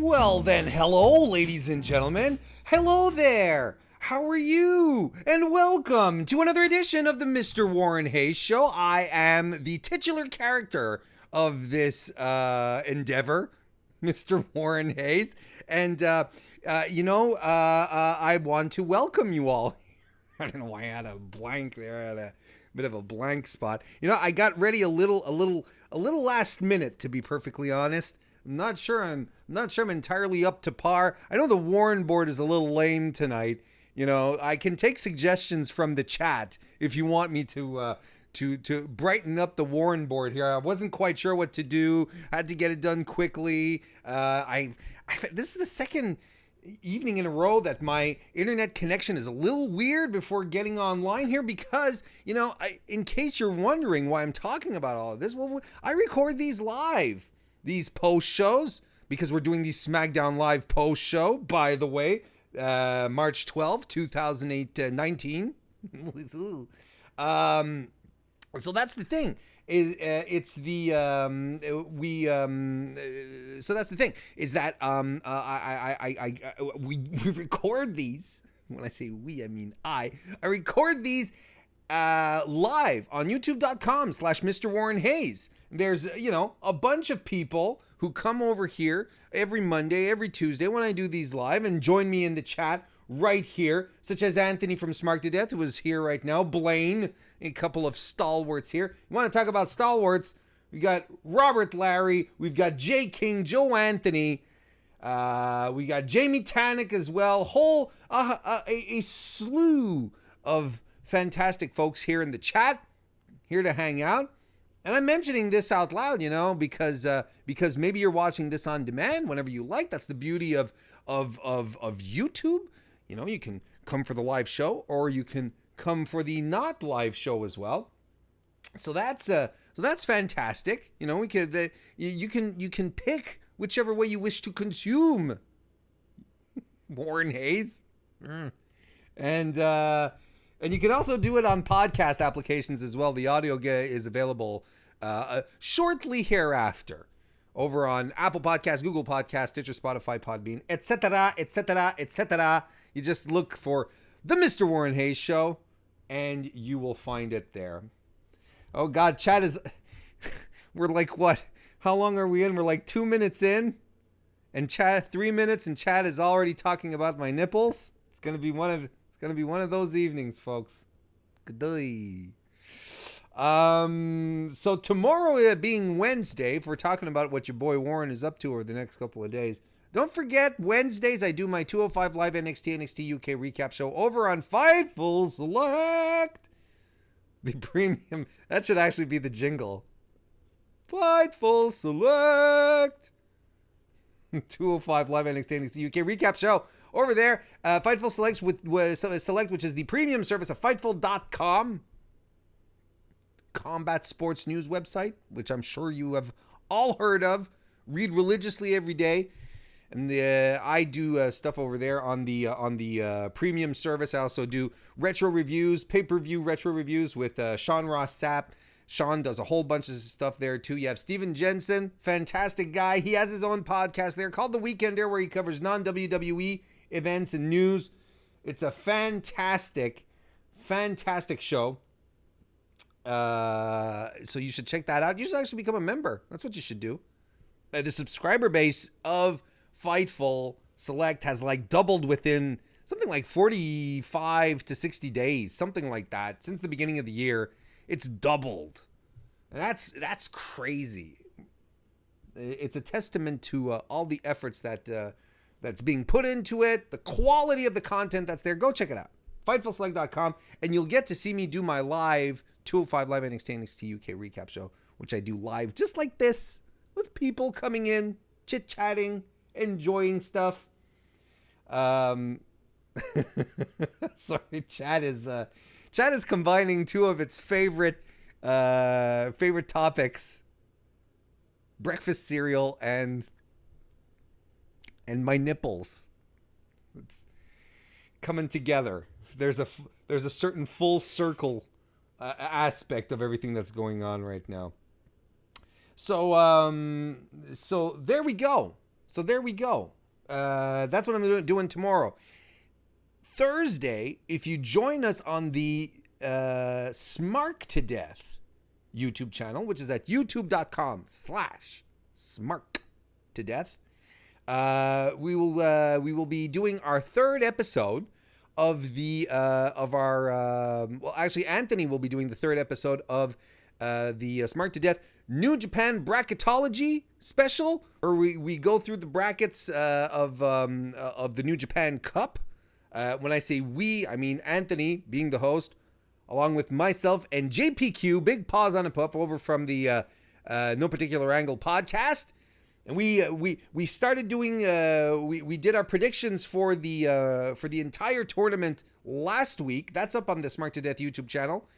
Well then, hello ladies and gentlemen. Hello there. How are you? And welcome to another edition of the Mr. Warren Hayes Show. I am the titular character of this endeavor, Mr. Warren Hayes. And, I want to welcome you all. I don't know why I had a blank there. I had a bit of a blank spot. You know, I got ready a little last minute, to be perfectly honest. I'm not sure I'm entirely up to par. I know the Warren board is a little lame tonight. You know, I can take suggestions from the chat if you want me to brighten up the Warren board here. I wasn't quite sure what to do. I had to get it done quickly. This is the second evening in a row that my internet connection is a little weird before getting online here because, you know, in case you're wondering why I'm talking about all of this, well, I record these live, these post shows, because we're doing the SmackDown Live post show, by the way, March 12th, 2019. So that's the thing. So that's the thing is that we record these. When I say we, I mean I record these live on youtube.com/Mr. Warren Hayes. There's, you know, a bunch of people who come over here every Monday, every Tuesday when I do these live and join me in the chat right here, such as Anthony from Smart to Death, who is here right now, Blaine, a couple of stalwarts here. You want to talk about stalwarts? We got Robert Larry, we've got Jay King, Joe Anthony, we got Jamie Tannick as well, a slew of fantastic folks here in the chat, here to hang out. And I'm mentioning this out loud, you know, because maybe you're watching this on demand whenever you like. That's the beauty of YouTube. You know, you can come for the live show, or you can come for the not live show as well. So that's fantastic. You know, we could you can pick whichever way you wish to consume Warren Hayes, and you can also do it on podcast applications as well. The audio is available shortly hereafter over on Apple Podcasts, Google Podcasts, Stitcher, Spotify, Podbean, etc., etc., etc. You just look for the Mr. Warren Hayes Show, and you will find it there. Oh, God, chat is... We're like, what? How long are we in? We're like 2 minutes in, and chat 3 minutes, and chat is already talking about my nipples. It's gonna be one of those evenings, folks. Good day. So tomorrow being Wednesday, if we're talking about what your boy Warren is up to over the next couple of days, don't forget, Wednesdays I do my 205 Live NXT UK recap show over on Fightful Select. The premium, that should actually be the jingle. Fightful Select. 205 Live NXT UK recap show over there. Fightful Select, Select, which is the premium service of Fightful.com. Combat sports news website, which I'm sure you have all heard of. Read religiously every day. And I do stuff over there on the premium service. I also do retro reviews, pay-per-view retro reviews with Sean Ross Sapp. Sean does a whole bunch of stuff there too. You have Steven Jensen, fantastic guy. He has his own podcast there called The Weekender, where he covers non-WWE events and news. It's a fantastic show. So you should check that out. You should actually become a member. That's what you should do. The subscriber base of Fightful Select has like doubled within something like 45 to 60 days, something like that. Since the beginning of the year, it's doubled. And that's crazy. It's a testament to all the efforts that's being put into it, the quality of the content that's there. Go check it out. FightfulSelect.com, and you'll get to see me do my live 205 Live NXT UK recap show, which I do live just like this, with people coming in, chit-chatting, enjoying stuff. Sorry, chat is combining two of its favorite topics: breakfast cereal and my nipples. It's coming together. There's a certain full circle aspect of everything that's going on right now. So there we go. So there we go. That's what I'm doing tomorrow. Thursday, if you join us on the Smark to Death YouTube channel, which is at youtube.com/smark to death, we will be doing our third episode of our well, actually Anthony will be doing the third episode of the Smart to Death New Japan Bracketology special, where we go through the brackets of the New Japan Cup. When I say we, I mean Anthony being the host, along with myself and JPQ, Big Paws on a Pup, over from the No Particular Angle podcast. And we started doing we did our predictions for the entire tournament last week. That's up on the Smart to Death YouTube channel.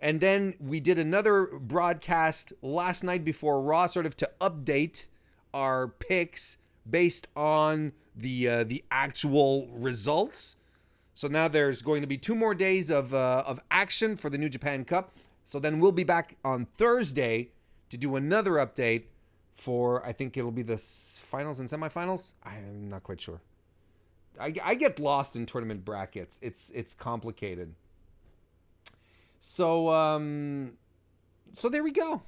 And then we did another broadcast last night before Raw, sort of to update our picks based on the actual results. So now there's going to be 2 more days of action for the New Japan Cup. So then we'll be back on Thursday to do another update for, I think it'll be the finals and semifinals. I'm not quite sure. I get lost in tournament brackets. It's complicated. So there we go.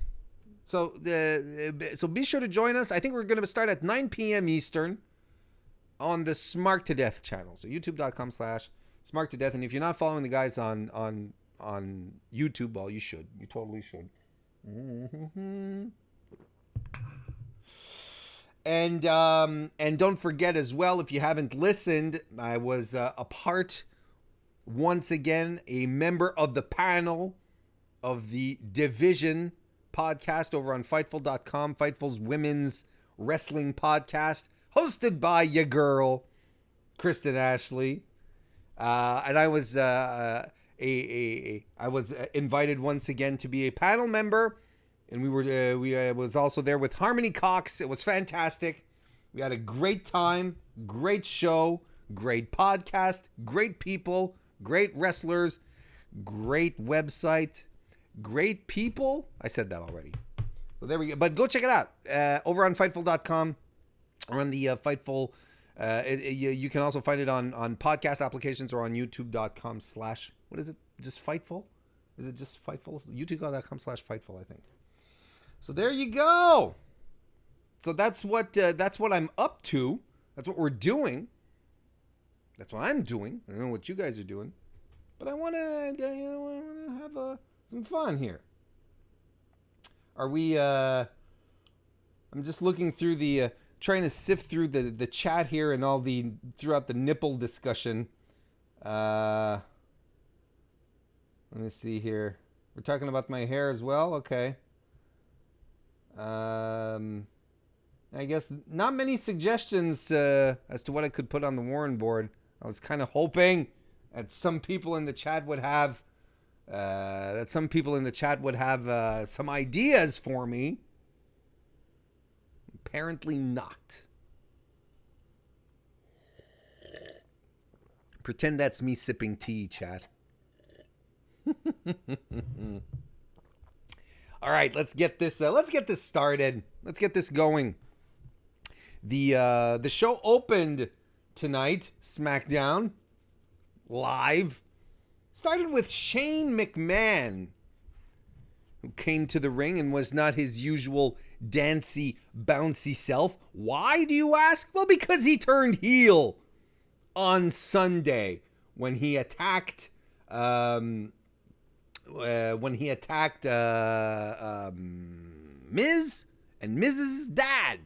So be sure to join us. I think we're going to start at 9 p.m. Eastern on the Smart to Death channel. So youtube.com/Smart to Death. And if you're not following the guys on YouTube, well, you should. You totally should. Mm-hmm. And don't forget as well, if you haven't listened, I was once again a member of the panel of the Division podcast over on Fightful.com, Fightful's women's wrestling podcast, hosted by your girl, Kristen Ashley. And I was I was invited once again to be a panel member. And we was also there with Harmony Cox. It was fantastic. We had a great time, great show, great podcast, great people, great wrestlers, great website, great people. I said that already. So there we go. But go check it out over on Fightful.com or on the Fightful. You can also find it on podcast applications or on YouTube.com/ what is it? Just Fightful? Is it just Fightful? YouTube.com/Fightful, I think. So there you go. So that's what I'm up to. That's what we're doing. That's what I'm doing. I don't know what you guys are doing, but I want to have some fun here. Are we? I'm just looking through trying to sift through the chat here and all throughout the nipple discussion. Let me see here. We're talking about my hair as well. Okay. I guess not many suggestions as to what I could put on the Warren board. I was kind of hoping that some people in the chat would have some ideas for me. Apparently not. Pretend that's me sipping tea, chat. All right, let's get this started. Let's get this going. The show opened tonight, SmackDown live. Started with Shane McMahon, who came to the ring and was not his usual dancey, bouncy self. Why, do you ask? Well, because he turned heel on Sunday when he attacked Miz and Miz's dad.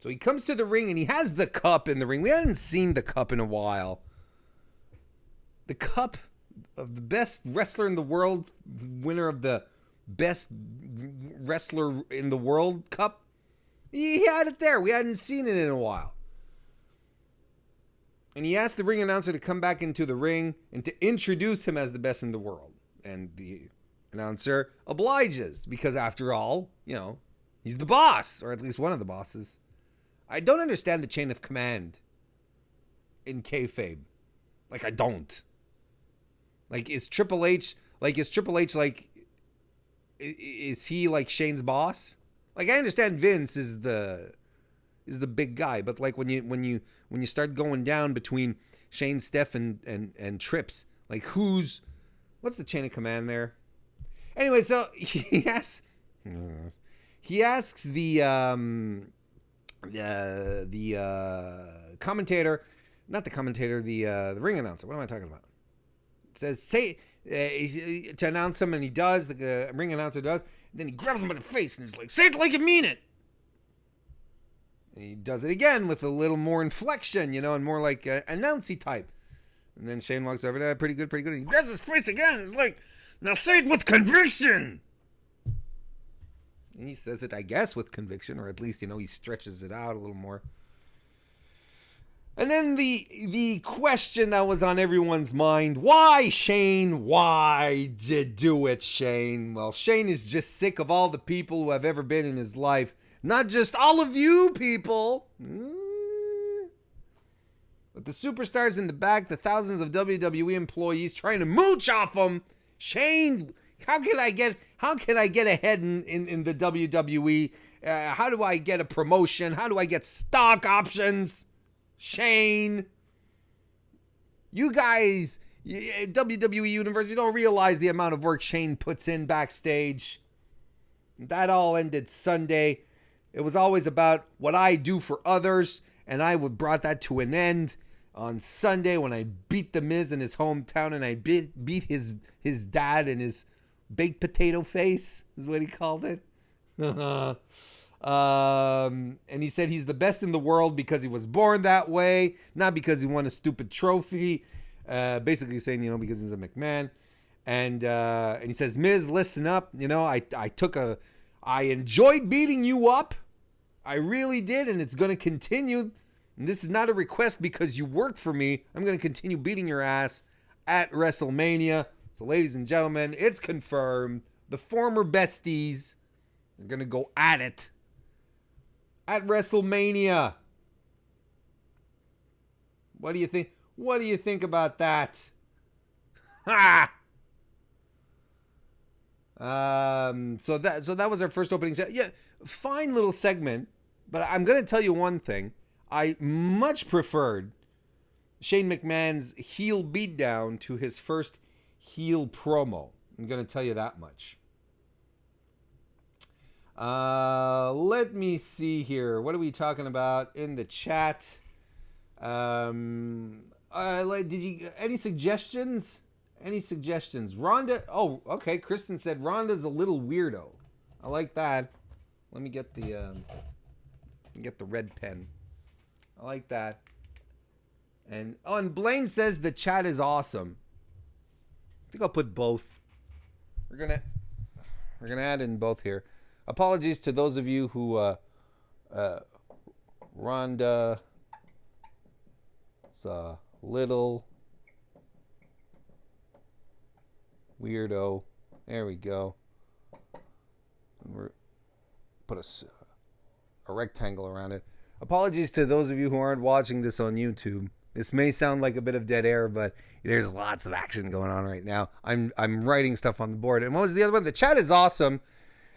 So he comes to the ring and he has the cup in the ring. We hadn't seen the cup in a while. The cup of the best wrestler in the world, winner of the best wrestler in the world cup. He had it there. We hadn't seen it in a while. And he asked the ring announcer to come back into the ring and to introduce him as the best in the world. And the announcer obliges because, after all, he's the boss, or at least one of the bosses. I don't understand the chain of command in kayfabe. I don't. Is Triple H is he like Shane's boss? I understand Vince is the is the big guy. But like when you start going down between Shane, Steph, and Trips, like what's the chain of command there? Anyway, so he asks the commentator, not the commentator, the ring announcer. What am I talking about? It says to announce him, and he does. The ring announcer does. And then he grabs him by the face and he's like, "Say it like you mean it." And he does it again with a little more inflection, and more like announcy type. And then Shane walks over there, pretty good. And he grabs his face again and he's like, "Now say it with conviction." And he says it, I guess, with conviction, or at least, he stretches it out a little more. And then the question that was on everyone's mind, why, Shane? Why did do it, Shane? Well, Shane is just sick of all the people who have ever been in his life. Not just all of you people. But the superstars in the back, the thousands of WWE employees trying to mooch off him. Shane, how can I get ahead in the WWE? How do I get a promotion? How do I get stock options? Shane, you guys, WWE Universe, you don't realize the amount of work Shane puts in backstage. That all ended Sunday. It was always about what I do for others, and I brought that to an end on Sunday when I beat The Miz in his hometown, and I beat his dad in his baked potato face, is what he called it. And he said he's the best in the world because he was born that way, not because he won a stupid trophy. Basically saying, because he's a McMahon. And he says, Miz, listen up. I enjoyed beating you up. I really did, and it's going to continue. And this is not a request because you work for me. I'm going to continue beating your ass at WrestleMania. So, ladies and gentlemen, it's confirmed. The former besties are going to go at it at WrestleMania. What do you think? What do you think about that? Ha! So that was our first opening. Yeah, fine little segment, but I'm going to tell you one thing. I much preferred Shane McMahon's heel beatdown to his first heel promo. I'm going to tell you that much. Let me see here. What are we talking about in the chat? Did you any suggestions? Any suggestions? Rhonda. Oh, okay. Kristen said Rhonda's a little weirdo. I like that. Let me get the red pen. I like that. And Blaine says the chat is awesome. I think I'll put both. We're gonna add in both here. Apologies to those of you who Rhonda is a little weirdo. There we go. And we're put a rectangle around it. Apologies to those of you who aren't watching this on YouTube. This may sound like a bit of dead air, but there's lots of action going on right now. I'm writing stuff on the board. And what was the other one? The chat is awesome.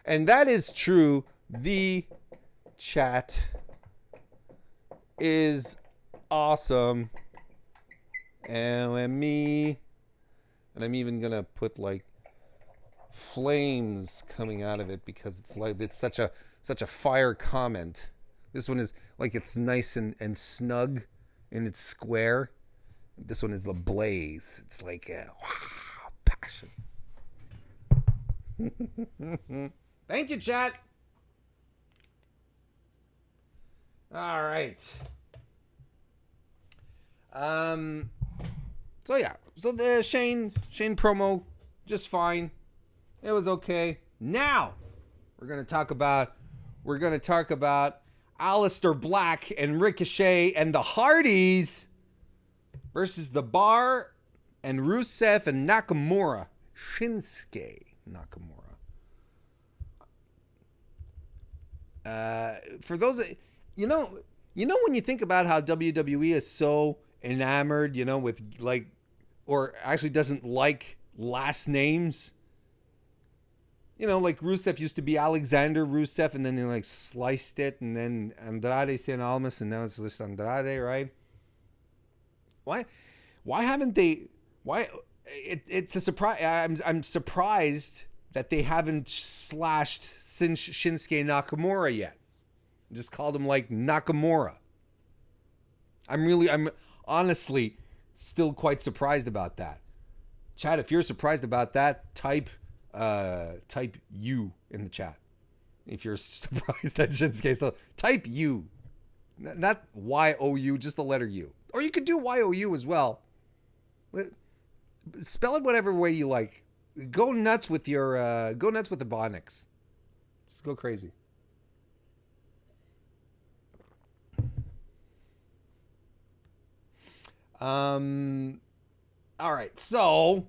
And that is true. The chat is awesome. And I'm even gonna put like flames coming out of it because it's such a fire comment. This one is like it's nice and snug and it's square. This one is a blaze. It's like passion. Thank you, chat. All right. So yeah. So the Shane promo, just fine. It was okay. Now we're gonna talk about Aleister Black and Ricochet and the Hardys versus The Bar and Rusev and Nakamura. Shinsuke Nakamura. For those, you know when you think about how WWE is so enamored, with or actually doesn't like last names. like Rusev used to be Alexander Rusev, and then he like sliced it, and then Andrade Cien Almas, and now it's just Andrade, right? Why haven't they? Why? It's a surprise. I'm surprised that they haven't slashed Shinsuke Nakamura yet. Just called him like Nakamura. I'm honestly still quite surprised about that. Chat, if you're surprised about that, type you in the chat. If you're surprised that Shinsuke still, type you. Not Y-O-U, just the letter U. Or you could do Y-O-U as well. Spell it whatever way you like. Go nuts with the Bonics. Just go crazy. All right, so,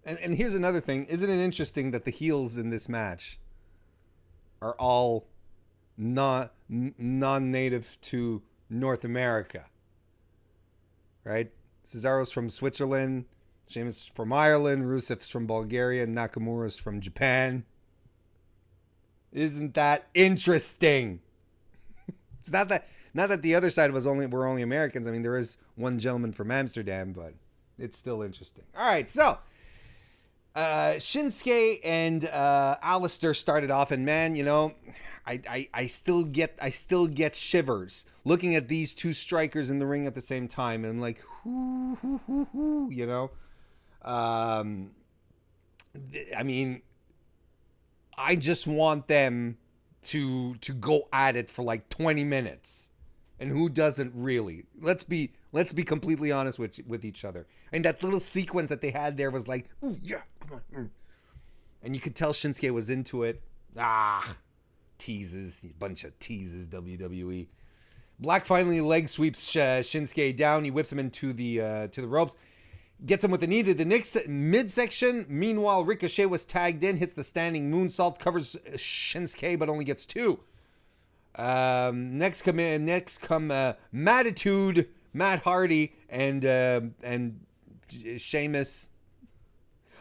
and here's another thing. Isn't it interesting that the heels in this match are all non-native to North America, right? Cesaro's from Switzerland, Sheamus from Ireland, Rusev's from Bulgaria, and Nakamura's from Japan. Isn't that interesting? It's not that the other side were only Americans. I mean, there is one gentleman from Amsterdam, but it's still interesting. All right, so Shinsuke and Alistair started off, and man, I still get shivers looking at these two strikers in the ring at the same time, and I'm like, I mean, I just want them to go at it for like 20 minutes. And who doesn't really? Let's be completely honest with each other. And that little sequence that they had there was like, ooh, yeah, come on. And you could tell Shinsuke was into it. Teases, a bunch of teases, WWE. Black finally leg sweeps Shinsuke down. He whips him into the ropes. Gets him with the knee to the midsection. Meanwhile, Ricochet was tagged in, hits the standing moonsault, covers Shinsuke, but only gets 2. Next come Mattitude, Matt Hardy, and Sheamus.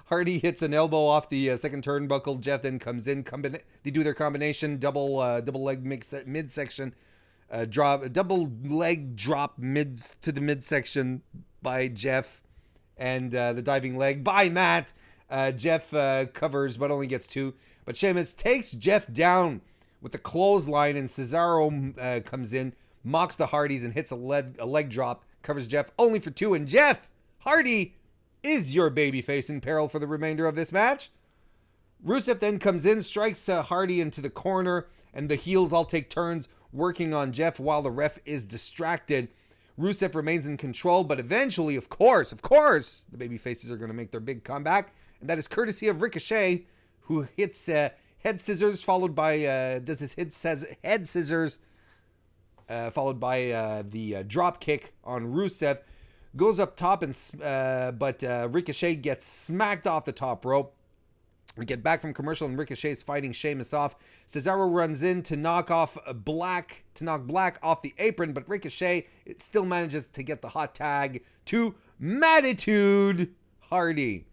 Hardy hits an elbow off the second turnbuckle. Jeff then comes in. They do their combination, double leg midsection, double leg drop to the midsection by Jeff, and the diving leg by Matt. Jeff covers, but only gets 2. But Sheamus takes Jeff down with the clothesline, and Cesaro comes in, mocks the Hardys, and hits a leg drop, covers Jeff only for 2. And Jeff Hardy is your babyface in peril for the remainder of this match. Rusev then comes in, strikes Hardy into the corner, and the heels all take turns working on Jeff while the ref is distracted. Rusev remains in control, but eventually, of course, the babyfaces are going to make their big comeback, and that is courtesy of Ricochet, who hits head scissors, followed by does his head scissors, followed by the drop kick on Rusev. Goes up top, but Ricochet gets smacked off the top rope. We get back from commercial, and Ricochet's fighting Sheamus off. Cesaro runs in to knock Black off the apron, but Ricochet still manages to get the hot tag to Mattitude Hardy,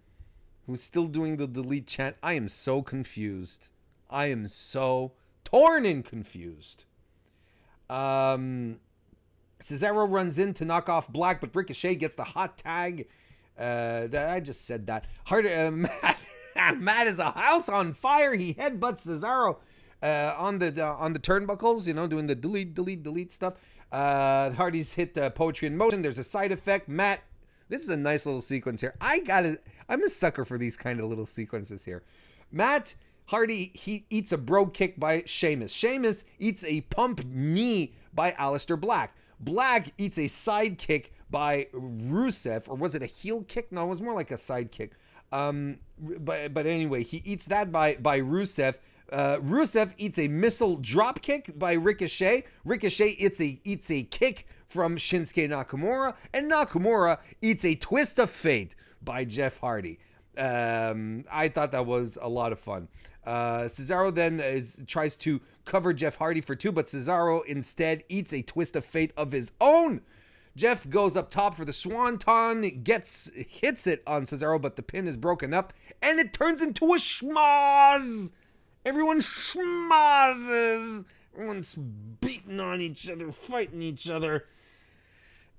who's still doing the delete chant. I am so confused. I am so torn and confused. Cesaro runs in to knock off Black, but Ricochet gets the hot tag. I just said that. Matt is a house on fire. He headbutts Cesaro on the turnbuckles, doing the delete stuff. Hardys hit Poetry in Motion. There's a side effect. Matt, this is a nice little sequence here. I'm a sucker for these kind of little sequences here. Matt Hardy, he eats a bro kick by Sheamus. Sheamus eats a pump knee by Aleister Black. Black eats a side kick by Rusev, or was it a heel kick? No, it was more like a side kick. But anyway, he eats that by Rusev. Rusev eats a missile drop kick by Ricochet. Ricochet eats a kick from Shinsuke Nakamura, and Nakamura eats a twist of fate by Jeff Hardy. I thought that was a lot of fun. Cesaro then tries to cover Jeff Hardy for 2, but Cesaro instead eats a twist of fate of his own. Jeff goes up top for the Swanton, hits it on Cesaro, but the pin is broken up, and it turns into a schmoz. Everyone schmozzes. Everyone's beating on each other, fighting each other.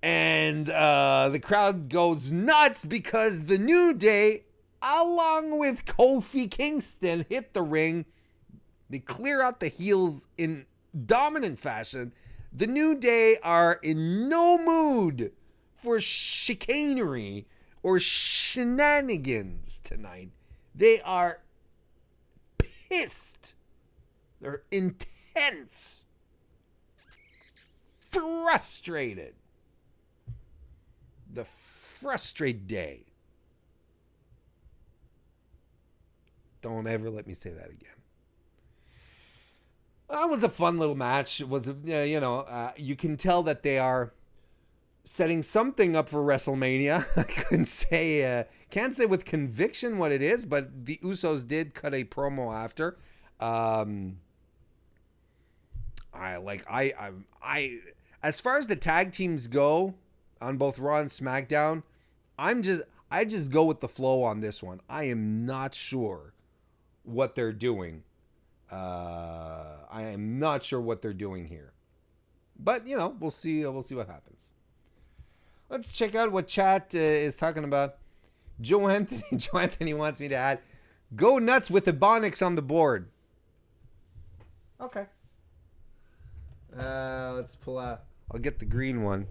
And the crowd goes nuts because the New Day, along with Kofi Kingston, hit the ring. They clear out the heels in dominant fashion. The New Day are in no mood for chicanery or shenanigans tonight. They are pissed. They're intense. Frustrated. The frustrate day. Don't ever let me say that again. That was a fun little match. It was, you can tell that they are setting something up for WrestleMania. I can't say with conviction what it is, but the Usos did cut a promo after. As far as the tag teams go on both Raw and SmackDown, I just go with the flow on this one. I am not sure what they're doing. I am not sure what they're doing here, but we'll see. We'll see what happens. Let's check out what chat is talking about. Joe Anthony wants me to add, go nuts with Ebonics on the board. Okay. Let's pull out. I'll get the green one.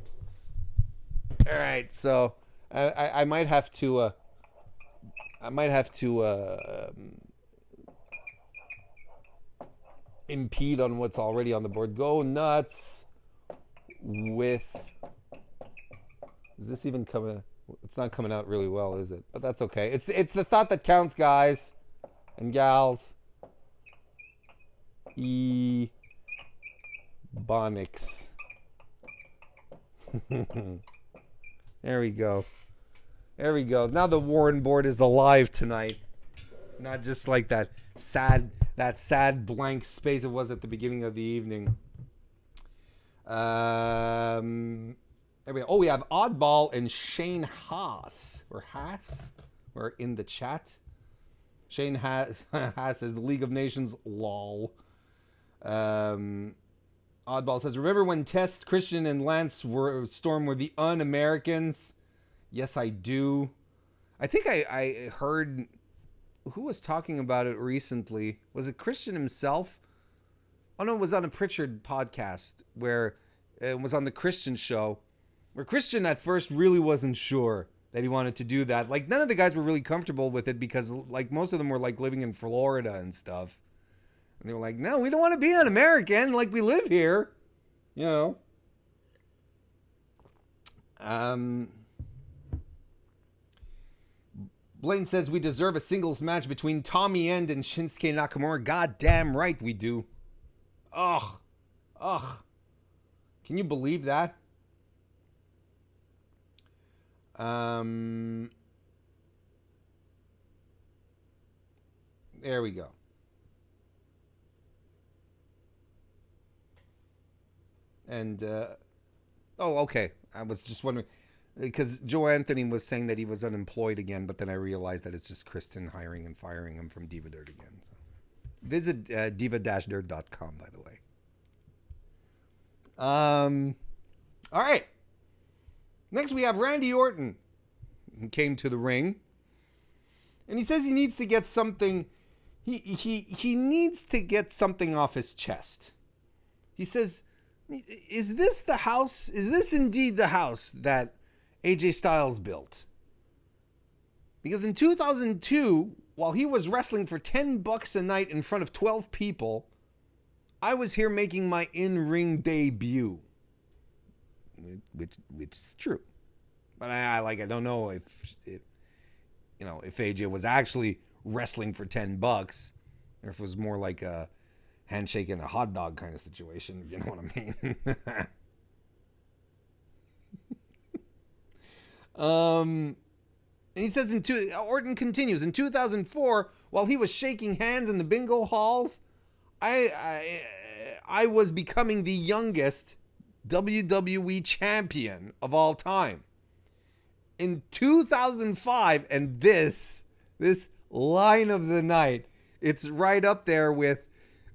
All right. So I might have to. Impede on what's already on the board. Go nuts with. Is this even coming? It's not coming out really well, is it? But that's okay. It's the thought that counts, guys and gals. Ebonics. There we go. There we go. Now the Warren board is alive tonight. Not just like that sad blank space it was at the beginning of the evening. There we go. Oh, we have Oddball and Shane Haas. Or Haas? We're in the chat. Shane Haas says the League of Nations, lol. Oddball says, remember when Test, Christian, and Lance Storm were the un-Americans? Yes, I do. I think I heard... Who was talking about it recently? Was it Christian himself? Oh, no, it was on a Pritchard podcast where it was on the Christian show, where Christian at first really wasn't sure that he wanted to do that. Like, none of the guys were really comfortable with it because, like, most of them were, like, living in Florida and stuff. And they were like, no, we don't want to be an American. Like, we live here. Blaine says we deserve a singles match between Tommy End and Shinsuke Nakamura. God damn right we do. Ugh. Can you believe that? There we go. And, okay. I was just wondering. Because Joe Anthony was saying that he was unemployed again, but then I realized that it's just Kristen hiring and firing him from Diva Dirt again. So visit diva-dirt.com, by the way. All right. Next we have Randy Orton, who came to the ring, and he says he needs to get something. He needs to get something off his chest. He says, "Is this the house? Is this indeed the house that AJ Styles built?" Because in 2002, while he was wrestling for $10 a night in front of 12 people, I was here making my in-ring debut. Which is true. But I don't know if AJ was actually wrestling for $10 or if it was more like a handshake and a hot dog kind of situation, if you know what I mean. And he says Orton continues, in 2004, while he was shaking hands in the bingo halls, I was becoming the youngest WWE champion of all time. In 2005, and this line of the night, it's right up there with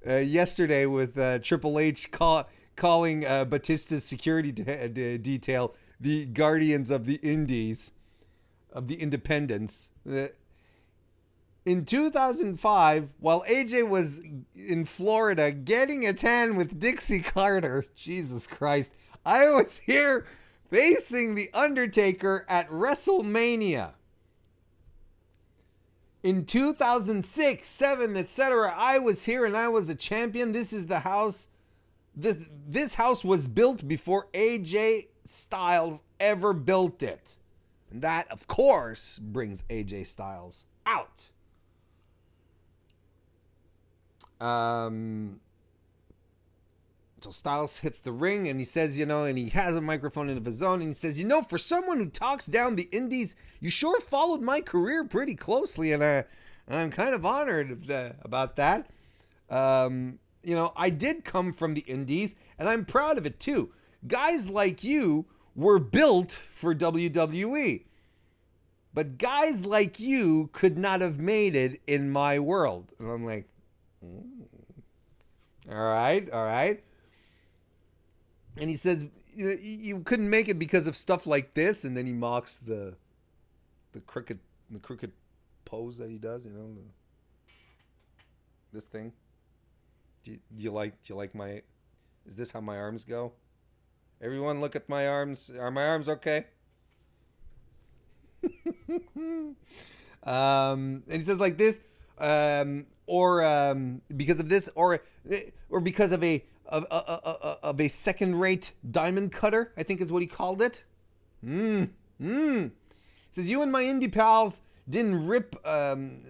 yesterday with Triple H calling Batista's security detail the Guardians of the Indies, of the Independents. In 2005, while AJ was in Florida getting a tan with Dixie Carter, Jesus Christ, I was here facing The Undertaker at WrestleMania. In 2006, 7, etc., I was here and I was a champion. This is the house. This house was built before AJ Styles ever built it. And that, of course, brings AJ Styles out. So Styles hits the ring and he says, and he has a microphone of his own, and he says, for someone who talks down the indies, you sure followed my career pretty closely, and I'm kind of honored about that. I did come from the indies, and I'm proud of it too. Guys like you were built for WWE, but guys like you could not have made it in my world. And I'm like, all right. And he says, you couldn't make it because of stuff like this. And then he mocks the crooked pose that he does, this thing. Do you like my, is this how my arms go? Everyone look at my arms. Are my arms okay? And he says like this, or because of this, or because of a second-rate diamond cutter, I think is what he called it. He says, you and my indie pals didn't rip, and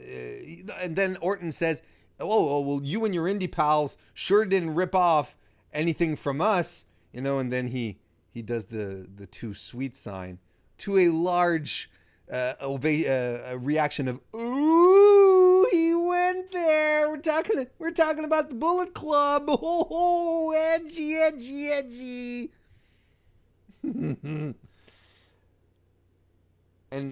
then Orton says, well, you and your indie pals sure didn't rip off anything from us, and then he does the too sweet sign to a large reaction of, ooh, he went there. We're talking about the Bullet Club. Oh, edgy. And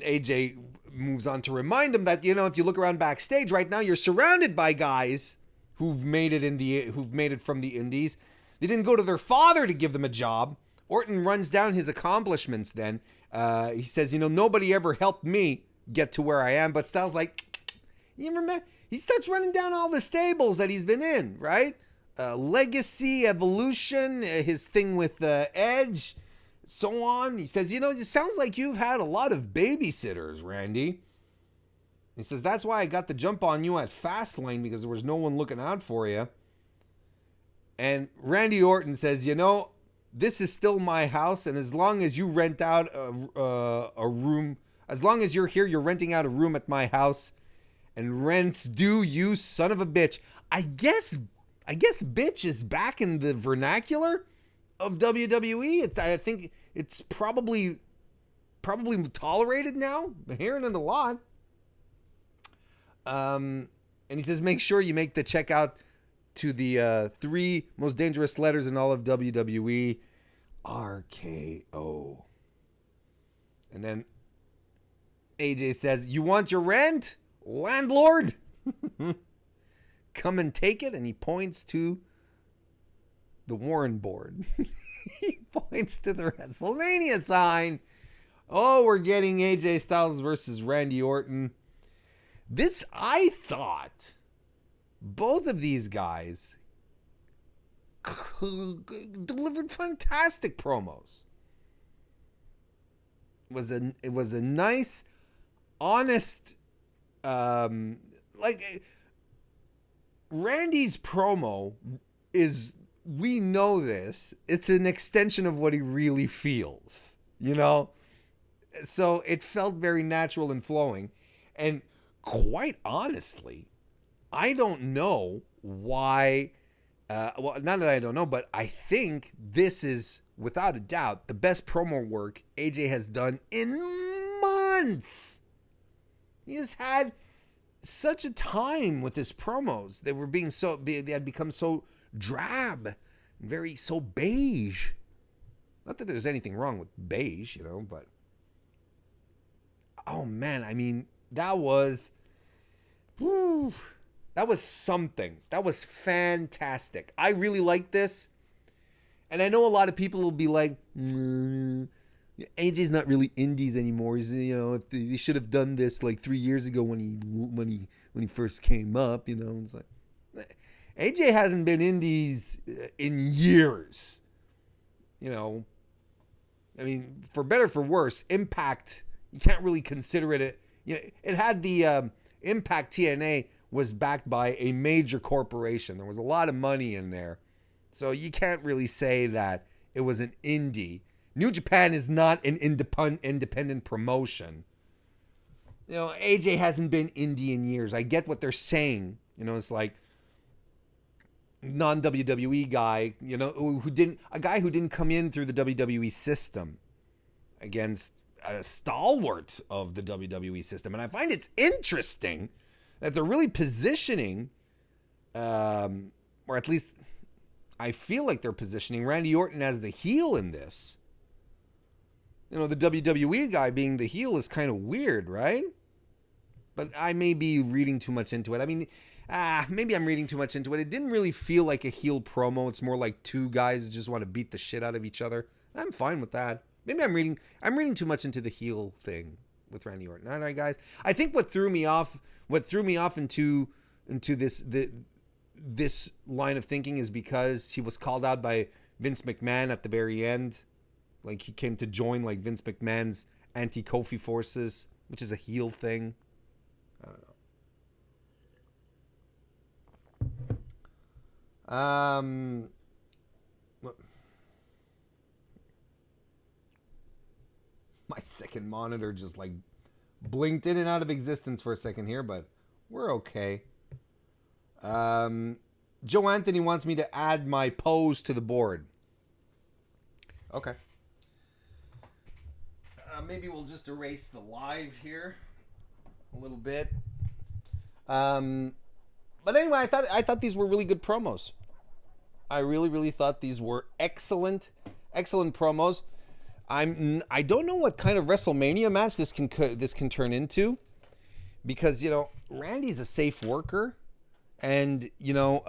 AJ moves on to remind him that, if you look around backstage right now, you're surrounded by guys who've made it from the indies. They didn't go to their father to give them a job. Orton runs down his accomplishments then. He says, nobody ever helped me get to where I am. But Styles like, you remember? He starts running down all the stables that he's been in, right? Legacy, Evolution, his thing with Edge, so on. He says, it sounds like you've had a lot of babysitters, Randy. He says, that's why I got the jump on you at Fastlane, because there was no one looking out for you. And Randy Orton says, this is still my house, and as long as you rent out a room, as long as you're here, you're renting out a room at my house, and rent's due, you son of a bitch. I guess bitch is back in the vernacular of WWE. I think it's probably tolerated now. I'm hearing it a lot. And he says, make sure you make the check out to the 3 most dangerous letters in all of WWE, RKO. And then AJ says, you want your rent, landlord? Come and take it. And he points to the Warren board. He points to the WrestleMania sign. Oh, we're getting AJ Styles versus Randy Orton. This, I thought, both of these guys delivered fantastic promos. It was a nice, honest, Randy's promo is, we know this, it's an extension of what he really feels, So it felt very natural and flowing. And quite honestly, I don't know why, not that I don't know, but I think this is, without a doubt, the best promo work AJ has done in months. He has had such a time with his promos. They had become so drab, so beige. Not that there's anything wrong with beige, you know, but oh man, I mean, that was something. That was fantastic. I really liked this. And I know a lot of people will be like, AJ's not really indies anymore. He's, you know, if they should have done this like 3 years ago when he first came up, you know. It's like AJ hasn't been indies in years. You know, I mean, for better for worse, Impact, you can't really consider it. It had the Impact TNA was backed by a major corporation. There was a lot of money in there. So you can't really say that it was an indie. New Japan is not an independent promotion. You know, AJ hasn't been indie in years. I get what they're saying. You know, it's like non-WWE guy, you know, who didn't come in through the WWE system against a stalwart of the WWE system. And I find it's interesting that they're really positioning, or at least I feel like they're positioning Randy Orton as the heel in this. You know, the WWE guy being the heel is kind of weird, right? But I may be reading too much into it. I mean, maybe I'm reading too much into it. It didn't really feel like a heel promo. It's more like two guys who just want to beat the shit out of each other. I'm fine with that. Maybe I'm reading too much into the heel thing with Randy Orton. All right, guys. I think what threw me off into this line of thinking is because he was called out by Vince McMahon at the very end. Like, he came to join like Vince McMahon's anti-Kofi forces, which is a heel thing. I don't know. My second monitor just like blinked in and out of existence for a second here, but we're okay. Joe Anthony wants me to add my pose to the board. Okay. Maybe we'll just erase the live here a little bit. But anyway, I thought these were really good promos. I really thought these were excellent promos. I don't know what kind of WrestleMania match this can turn into, because, you know, Randy's a safe worker, and, you know,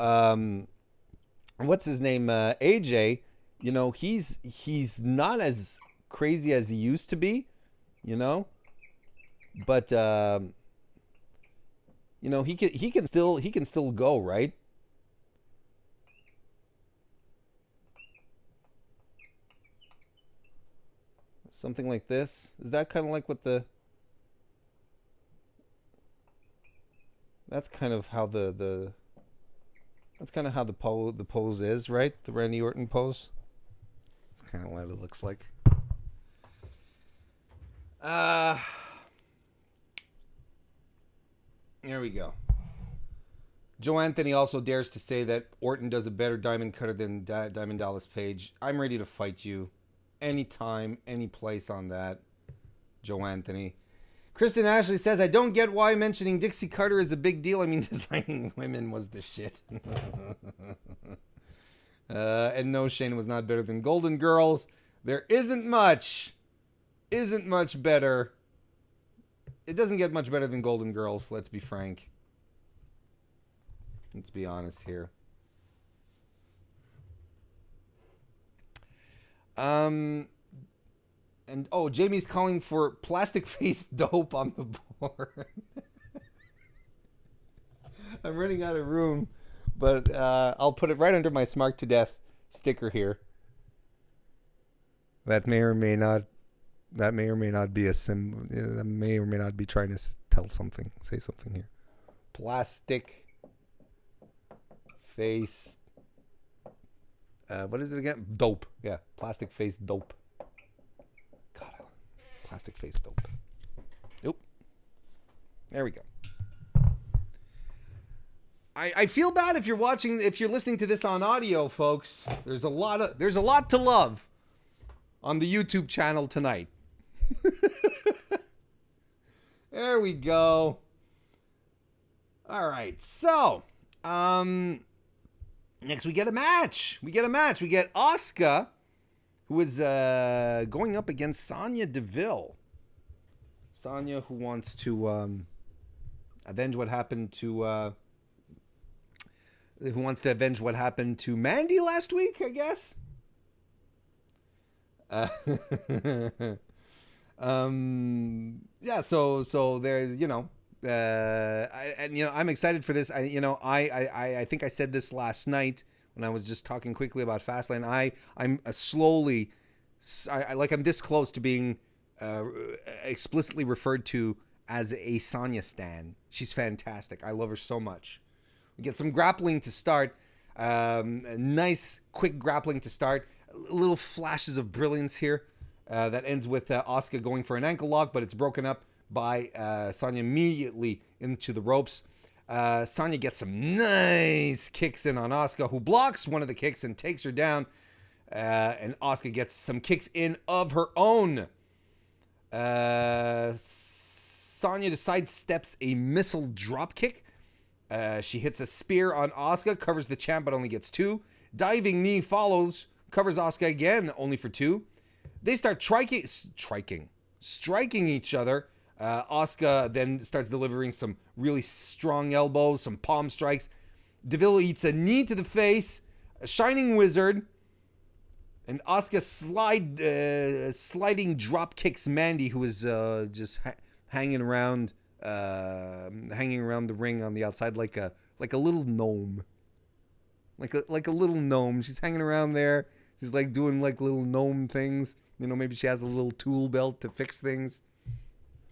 what's his name, AJ, you know, he's not as crazy as he used to be, you know, but you know, he can still go, right? Something like this. Is that kind of like what the... That's kind of how the that's kind of how the pose is, right? The Randy Orton pose. That's kind of what it looks like. Here we go. Joe Anthony also dares to say that Orton does a better diamond cutter than Diamond Dallas Page. I'm ready to fight you anytime, any place on that, Joe Anthony. Kristen Ashley says, I don't get why mentioning Dixie Carter is a big deal. I mean, designing women was the shit. And no, Shane was not better than Golden Girls. There isn't much better. It doesn't get much better than Golden Girls, let's be frank. Let's be honest here. And Jamie's calling for plastic face dope on the board. I'm running out of room, but I'll put it right under my Smart to Death sticker here. That may or may not be a symbol. That may or may not be trying to say something here. Plastic face. What is it again? Dope. Yeah, plastic face dope. God, plastic face dope. Nope. There we go. I feel bad if you're listening to this on audio, folks. There's a lot to love on the YouTube channel tonight. There we go. All right, so next we get a match. We get Asuka, who is going up against Sonya Deville. Sonya, who wants to avenge what happened to Mandy last week, I guess. Yeah, so there's, I'm excited for this. I think I said this last night when I was just talking quickly about Fastlane. I'm this close to being explicitly referred to as a Sonya stan. She's fantastic. I love her so much. We get some grappling to start. A nice, quick grappling to start. Little flashes of brilliance here. That ends with Asuka going for an ankle lock, but it's broken up by Sonya immediately into the ropes. Sonya gets some nice kicks in on Asuka, who blocks one of the kicks and takes her down. And Asuka gets some kicks in of her own. Sonya sidesteps a missile drop kick. She hits a spear on Asuka, covers the champ, but only gets 2. Diving knee follows, covers Asuka again, only for 2. They start striking each other. Asuka then starts delivering some really strong elbows, some palm strikes. Deville eats a knee to the face, a shining wizard, and Asuka sliding drop kicks Mandy, who is just hanging around the ring on the outside like a little gnome, like a little gnome. She's hanging around there. She's like doing like little gnome things. Maybe she has a little tool belt to fix things.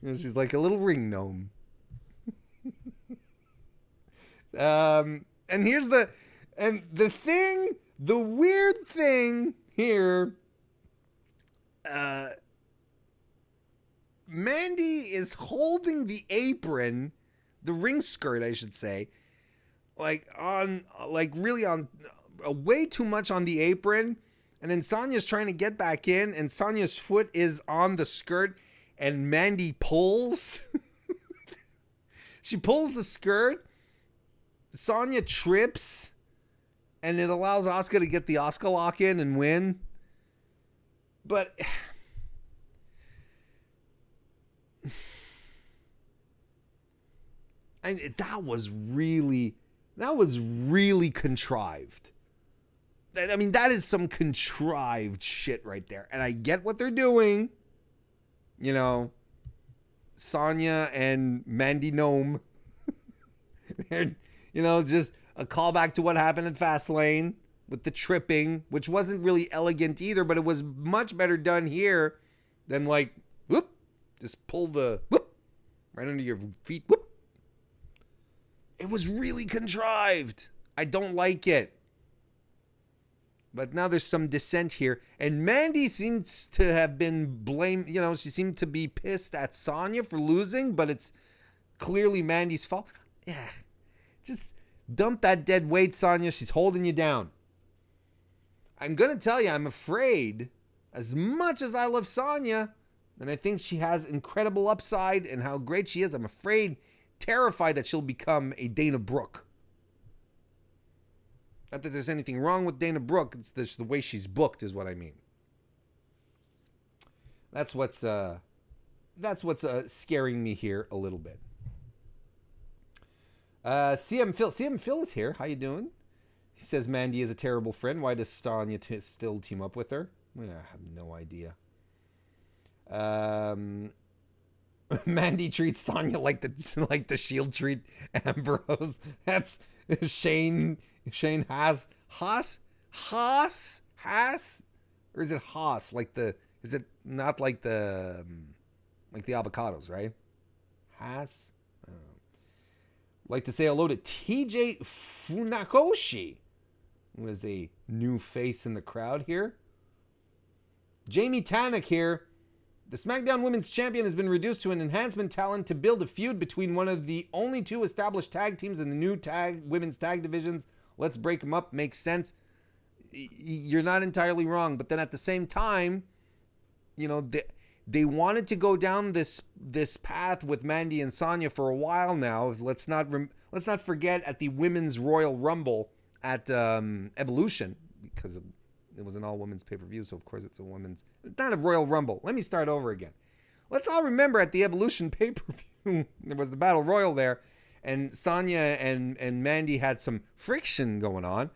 She's like a little ring gnome. And here's the weird thing here. Mandy is holding the apron, the ring skirt, I should say, way too much on the apron. And then Sonya's trying to get back in, and Sonya's foot is on the skirt, and Mandy pulls. She pulls the skirt. Sonya trips, and it allows Asuka to get the Asuka lock in and win. But that was really contrived. I mean, that is some contrived shit right there. And I get what they're doing. Sonya and Mandy Gnome. They're, just a callback to what happened at Fastlane with the tripping, which wasn't really elegant either, but it was much better done here than whoop, just pull the whoop right under your feet. Whoop. It was really contrived. I don't like it. But now there's some dissent here. And Mandy seems to have been blamed. She seemed to be pissed at Sonya for losing, but it's clearly Mandy's fault. Yeah. Just dump that dead weight, Sonya. She's holding you down. I'm going to tell you, I'm afraid, as much as I love Sonya, and I think she has incredible upside and how great she is, I'm afraid, terrified that she'll become a Dana Brooke. Not that there's anything wrong with Dana Brooke. It's just the way she's booked is what I mean. That's what's scaring me here a little bit. CM Phil is here. How you doing? He says Mandy is a terrible friend. Why does Sonya still team up with her? I have no idea. Mandy treats Sonya like the Shield treat Ambrose. That's Shane Haas, or is it Haas? Is it not like the avocados, right? Haas. Like to say hello to TJ Funakoshi, who is a new face in the crowd here. Jamie Tannock here. The SmackDown Women's Champion has been reduced to an enhancement talent to build a feud between one of the only 2 established tag teams in the new women's tag divisions. Let's break them up. Makes sense. You're not entirely wrong. But then at the same time, they wanted to go down this path with Mandy and Sonya for a while now. Let's not forget at the Women's Royal Rumble at Evolution, because of it was an all-women's pay-per-view, so of course it's a women's, not a Royal Rumble. Let me start over again. Let's all remember at the Evolution pay-per-view, there was the Battle Royal there, and Sonya and Mandy had some friction going on,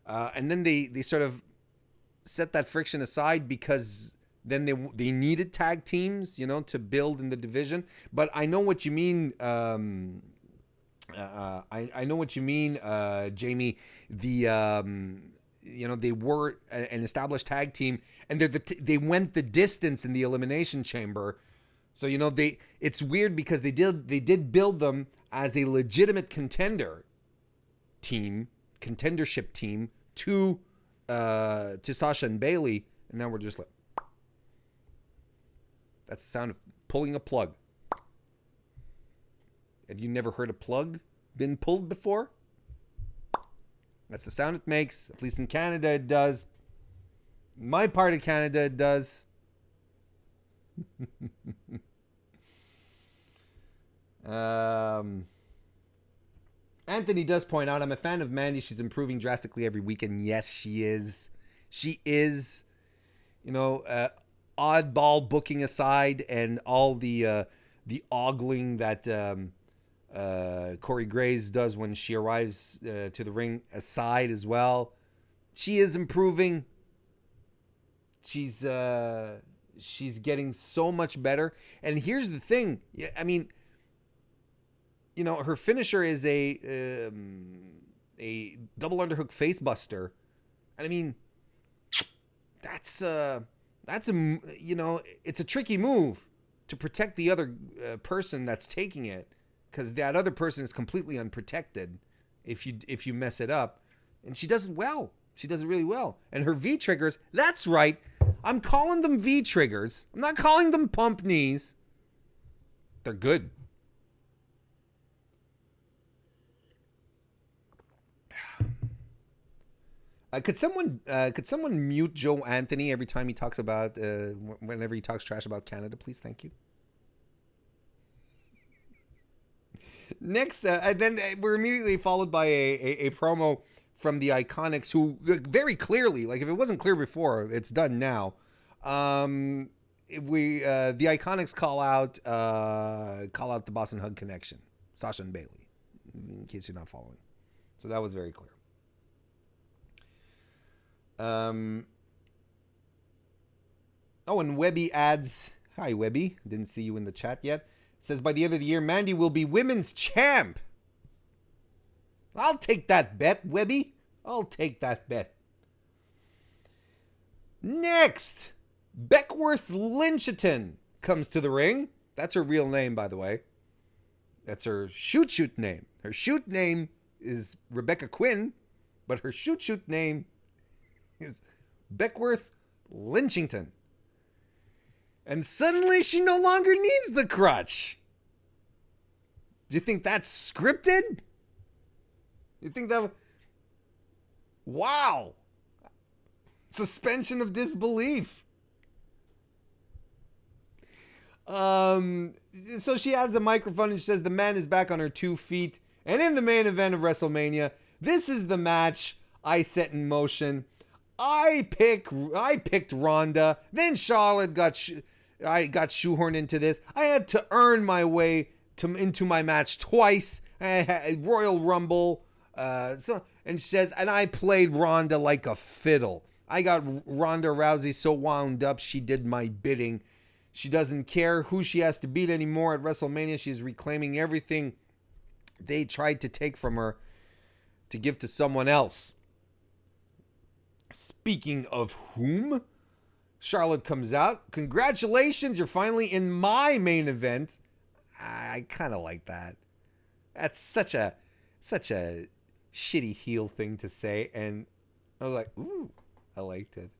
and then they sort of set that friction aside because then they needed tag teams, to build in the division. But I know what you mean. I know what you mean, Jamie. They were an established tag team, and they went the distance in the Elimination Chamber. So it's weird because they did build them as a legitimate contendership team to Sasha and Bayley, and now we're just like, that's the sound of pulling a plug. Have you never heard a plug been pulled before? That's the sound it makes. At least in Canada it does. In my part of Canada it does. Anthony does point out, I'm a fan of Mandy. She's improving drastically every week, and yes, she is. She is. Oddball booking aside, and all the ogling that Corey Graves does when she arrives to the ring aside as well. She is improving. She's getting so much better. And here's the thing. I mean, her finisher is a double underhook facebuster. And I mean, that's it's a tricky move to protect the other person that's taking it, because that other person is completely unprotected if you mess it up. And she does it well. She does it really well. And her V triggers, that's right. I'm calling them V triggers. I'm not calling them pump knees. They're good. Could someone mute Joe Anthony every time he talks about whenever he talks trash about Canada, please? Thank you. Next, and then we're immediately followed by a promo from the Iconics, who very clearly, like if it wasn't clear before, it's done now. The Iconics call out the Boston Hug Connection, Sasha and Bayley, in case you're not following. So that was very clear. And Webby adds, hi Webby, didn't see you in the chat yet. It says by the end of the year, Mandy will be women's champ. I'll take that bet, Webby. I'll take that bet. Next, Beckworth Lynchiton comes to the ring. That's her real name, by the way. That's her shoot name. Her shoot name is Rebecca Quinn, but her shoot name is Beckworth Lynchington. And suddenly she no longer needs the crutch. Do you think that's scripted? You think that... Wow. Suspension of disbelief. So she has the microphone and she says the man is back on her 2 feet. And in the main event of WrestleMania, this is the match I set in motion. I picked Ronda. Then Charlotte got shoehorned into this. I had to earn my way into my match twice. Royal Rumble. And she says, and I played Ronda like a fiddle. I got Ronda Rousey so wound up, she did my bidding. She doesn't care who she has to beat anymore at WrestleMania. She's reclaiming everything they tried to take from her to give to someone else. Speaking of whom, Charlotte comes out. Congratulations, you're finally in my main event. I kind of like that. That's such a shitty heel thing to say, and I was like, ooh, I liked it.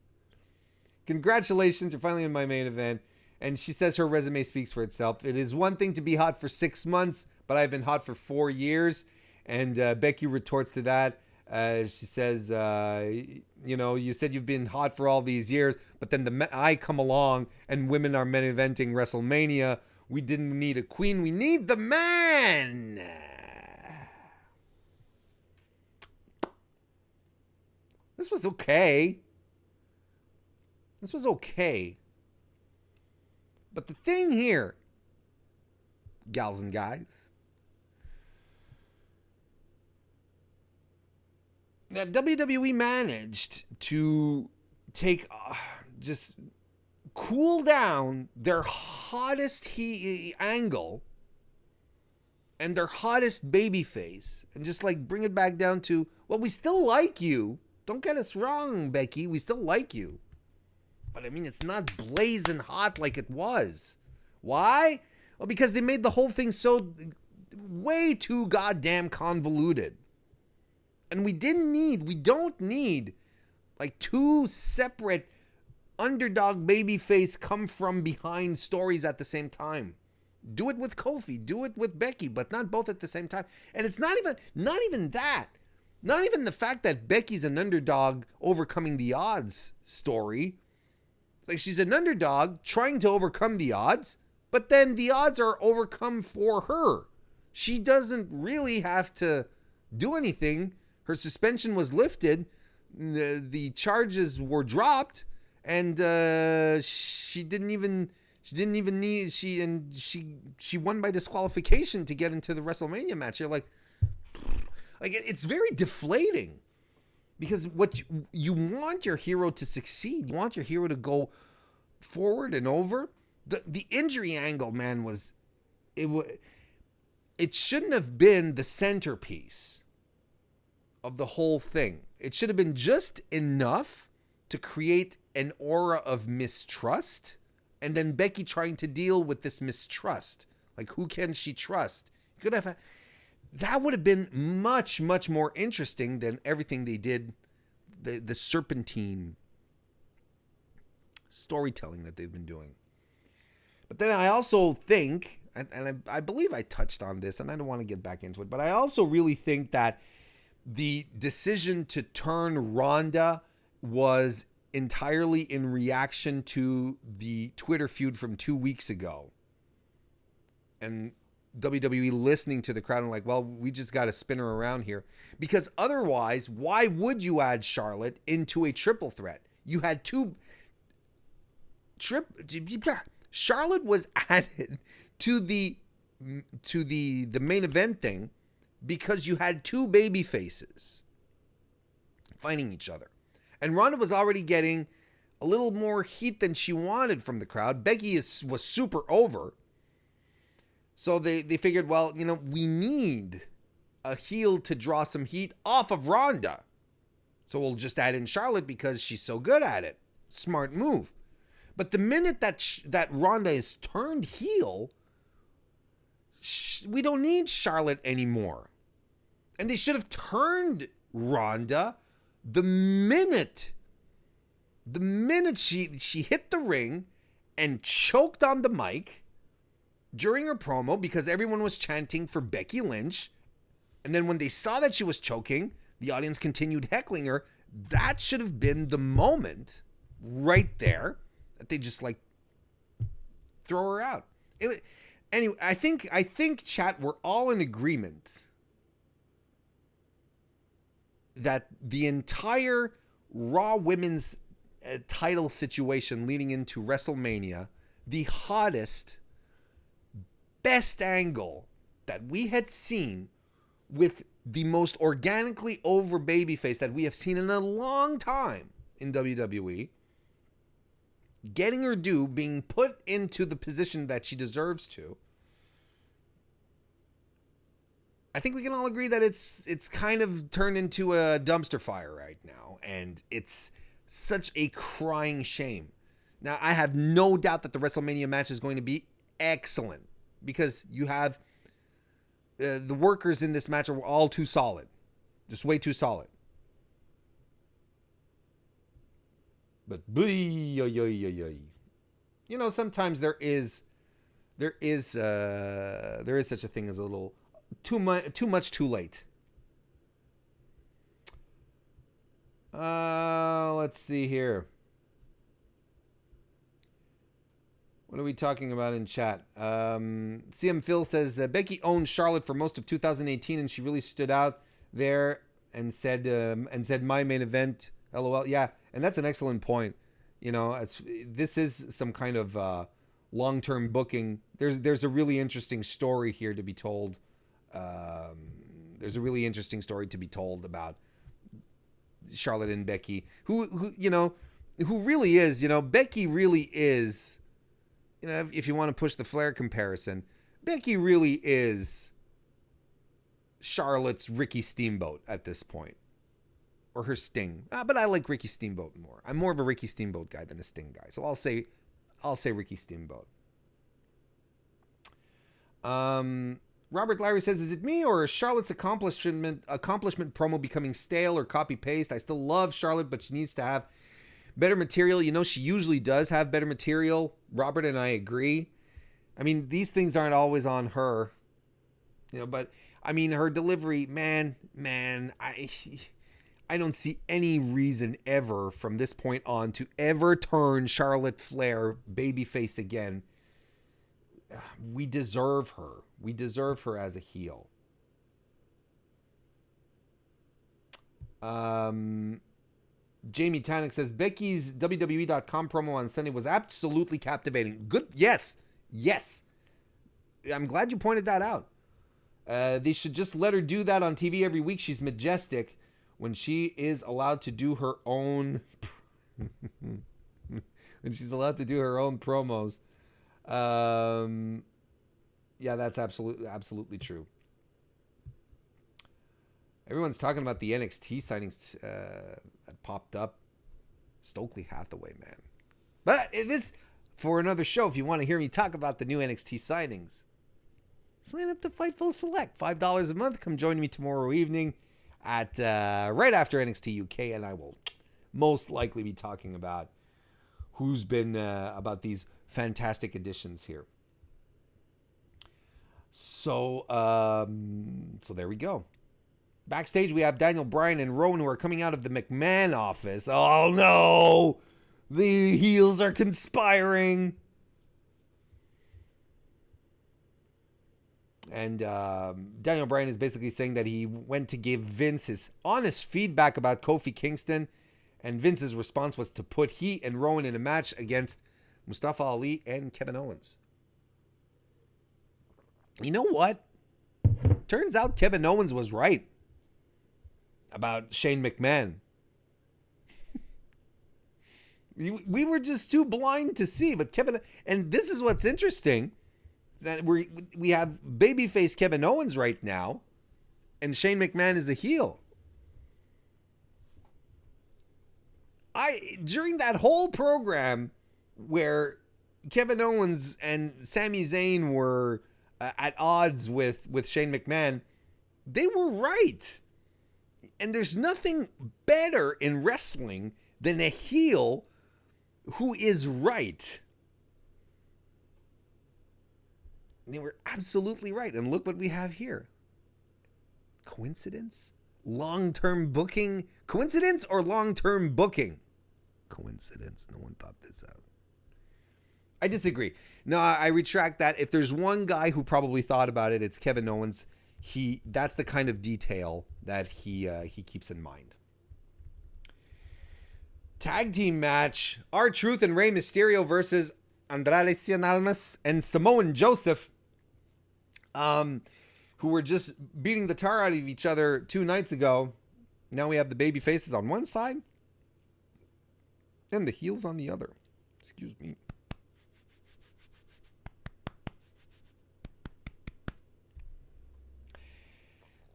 Congratulations, you're finally in my main event. And she says her resume speaks for itself. It is one thing to be hot for 6 months, but I've been hot for 4 years. And Becky retorts to that. She says, you said you've been hot for all these years, but then I come along and women are main eventing WrestleMania. We didn't need a queen. We need the man. This was okay. This was okay. But the thing here, gals and guys, that WWE managed to take just cool down their hottest angle and their hottest babyface and just like bring it back down to, well, we still like you. Don't get us wrong, Becky. We still like you. But I mean, it's not blazing hot like it was. Why? Well, because they made the whole thing so way too goddamn convoluted. And we don't need like two separate underdog babyface come from behind stories at the same time. Do it with Kofi, do it with Becky, but not both at the same time. And it's not even that. Not even the fact that Becky's an underdog overcoming the odds story. Like, she's an underdog trying to overcome the odds, but then the odds are overcome for her. She doesn't really have to do anything. Her suspension was lifted, the charges were dropped, and she won by disqualification to get into the WrestleMania match. You're like it's very deflating, because what you want your hero to succeed, you want your hero to go forward and over. The injury angle, man, it shouldn't have been the centerpiece of the whole thing. It should have been just enough to create an aura of mistrust, and then Becky trying to deal with this mistrust. Like, who can she trust? You could have that would have been much, much more interesting than everything they did, the serpentine storytelling that they've been doing. But then I also think, and I believe I touched on this, and I don't want to get back into it, but I also really think that the decision to turn Ronda was entirely in reaction to the Twitter feud from 2 weeks ago. And WWE listening to the crowd and like, well, we just got to spin her around here. Because otherwise, why would you add Charlotte into a triple threat? You had Charlotte was added to the main event thing because you had two baby faces fighting each other. And Ronda was already getting a little more heat than she wanted from the crowd. Becky was super over. So they figured, well, we need a heel to draw some heat off of Ronda. So we'll just add in Charlotte because she's so good at it. Smart move. But the minute that Ronda is turned heel, we don't need Charlotte anymore. And they should have turned Ronda the minute she hit the ring and choked on the mic during her promo, because everyone was chanting for Becky Lynch. And then when they saw that she was choking, the audience continued heckling her. That should have been the moment right there that they just throw her out. Anyway, I think chat, we're all in agreement that the entire Raw Women's title situation leading into WrestleMania, the hottest, best angle that we had seen with the most organically over babyface that we have seen in a long time in WWE, getting her due, being put into the position that she deserves to. I think we can all agree that it's kind of turned into a dumpster fire right now, and it's such a crying shame. Now, I have no doubt that the WrestleMania match is going to be excellent, because you have the workers in this match are all too solid, just way too solid. But sometimes there is such a thing as a little too much too late. Let's see here. What are we talking about in chat? CM Phil says Becky owned Charlotte for most of 2018, and she really stood out there and said my main event. LOL. Yeah, and that's an excellent point. This is some kind of long-term booking. There's a really interesting story here to be told. There's a really interesting story to be told about Charlotte and Becky, who really is, Becky really is, if you want to push the Flair comparison, Becky really is Charlotte's Ricky Steamboat at this point. Or her Sting. But I like Ricky Steamboat more. I'm more of a Ricky Steamboat guy than a Sting guy. So I'll say Ricky Steamboat. Robert Larry says, is it me or is Charlotte's accomplishment promo becoming stale or copy-paste? I still love Charlotte, but she needs to have better material. She usually does have better material. Robert and I agree. I mean, these things aren't always on her. But, I mean, her delivery, man, I don't see any reason ever from this point on to ever turn Charlotte Flair babyface again. We deserve her. We deserve her as a heel. Jamie Tannick says, Becky's WWE.com promo on Sunday was absolutely captivating. Good. Yes. I'm glad you pointed that out. They should just let her do that on TV every week. She's majestic when she is allowed to do her own promos. Yeah, that's absolutely true. Everyone's talking about the NXT signings that popped up. Stokely Hathaway, man. But this for another show. If you want to hear me talk about the new NXT signings, sign up to Fightful Select, $5 a month. Come join me tomorrow evening at right after NXT UK, and I will most likely be talking about who's been about these fantastic additions here. So there we go. Backstage, we have Daniel Bryan and Rowan, who are coming out of the McMahon office. Oh no, the heels are conspiring. And Daniel Bryan is basically saying that he went to give Vince his honest feedback about Kofi Kingston. And Vince's response was to put he and Rowan in a match against Mustafa Ali and Kevin Owens. You know what? Turns out Kevin Owens was right about Shane McMahon. We were just too blind to see. But and this is what's interesting. That we have babyface Kevin Owens right now, and Shane McMahon is a heel. During that whole program where Kevin Owens and Sami Zayn were at odds with Shane McMahon, they were right. And there's nothing better in wrestling than a heel who is right. They were absolutely right. And look what we have here. Coincidence? Long-term booking? Coincidence or long-term booking? Coincidence. No one thought this out. I disagree. No, I retract that. If there's one guy who probably thought about it, it's Kevin Owens. That's the kind of detail that he keeps in mind. Tag team match. R-Truth and Rey Mysterio versus Andrade Cien Almas and Samoan Joseph, who were just beating the tar out of each other 2 nights ago. Now we have the baby faces on one side and the heels on the other. Excuse me.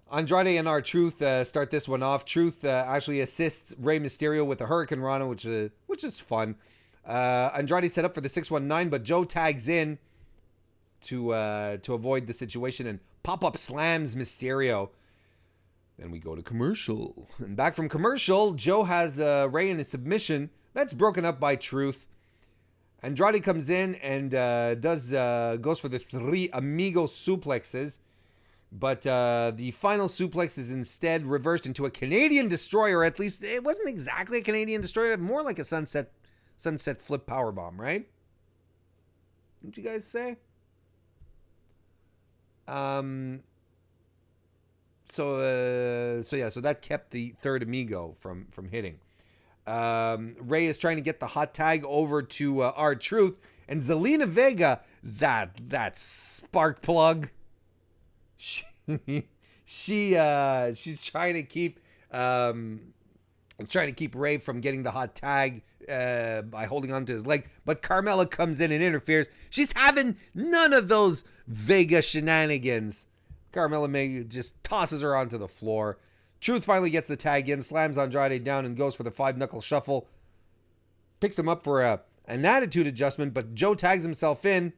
Andrade and R-Truth start this one off. Truth actually assists Rey Mysterio with a Hurricane Rana, which is fun. Andrade set up for the 619, but Joe tags in to avoid the situation and pop-up slams Mysterio. Then we go to commercial. And back from commercial, Joe has Rey in a submission. That's broken up by Truth. Andrade comes in and goes for the 3 amigo suplexes. But the final suplex is instead reversed into a Canadian Destroyer. At least it wasn't exactly a Canadian Destroyer, more like a sunset flip powerbomb, right? Didn't you guys say? So that kept the third amigo from hitting. Ray is trying to get the hot tag over to R-Truth. And Zelina Vega, that spark plug, she's trying to keep Ray from getting the hot tag by holding onto his leg. But Carmella comes in and interferes. She's having none of those Vega shenanigans. Carmella just tosses her onto the floor. Truth finally gets the tag in, slams Andrade down, and goes for the 5-knuckle shuffle. Picks him up for an attitude adjustment, but Joe tags himself in.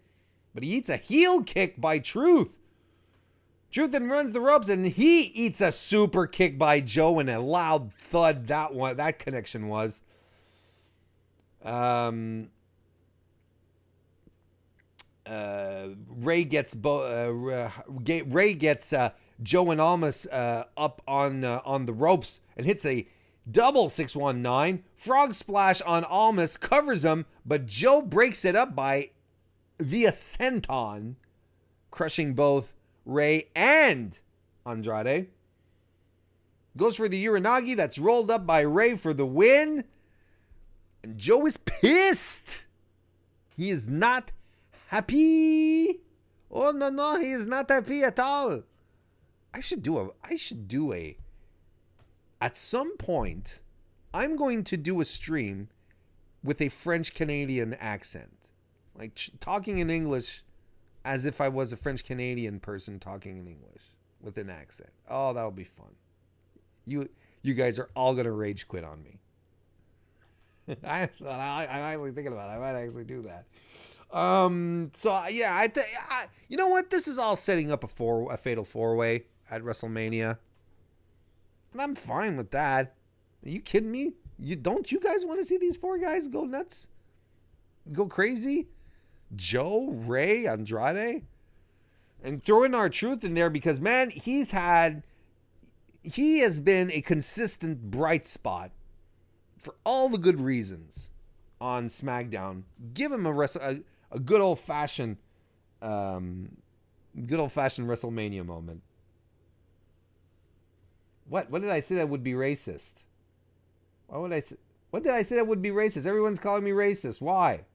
But he eats a heel kick by Truth. Truth then runs the ropes, and he eats a super kick by Joe, and a loud thud that connection was. Ray gets Joe and Almas up on the ropes and hits a double 619. Frog splash on Almas, covers him, but Joe breaks it up via senton, crushing both Ray and Andrade. Goes for the Uranagi, that's rolled up by Ray for the win. And Joe is pissed. He is not happy. Oh, no, he is not happy at all. At some point, I'm going to do a stream with a French-Canadian accent. Like talking in English as if I was a French-Canadian person talking in English with an accent. Oh, that'll be fun. You guys are all going to rage quit on me. I'm actually thinking about it. I might actually do that. So yeah, you know what? This is all setting up a fatal 4-way at WrestleMania. And I'm fine with that. Are you kidding me? Don't you guys want to see these 4 guys go nuts? Go crazy? Joe, Ray, Andrade? And throw in R-Truth in there because, man, he has been a consistent bright spot for all the good reasons on SmackDown. Give him a good old-fashioned WrestleMania moment. What did I say that would be racist? What did I say that would be racist? Everyone's calling me racist. Why?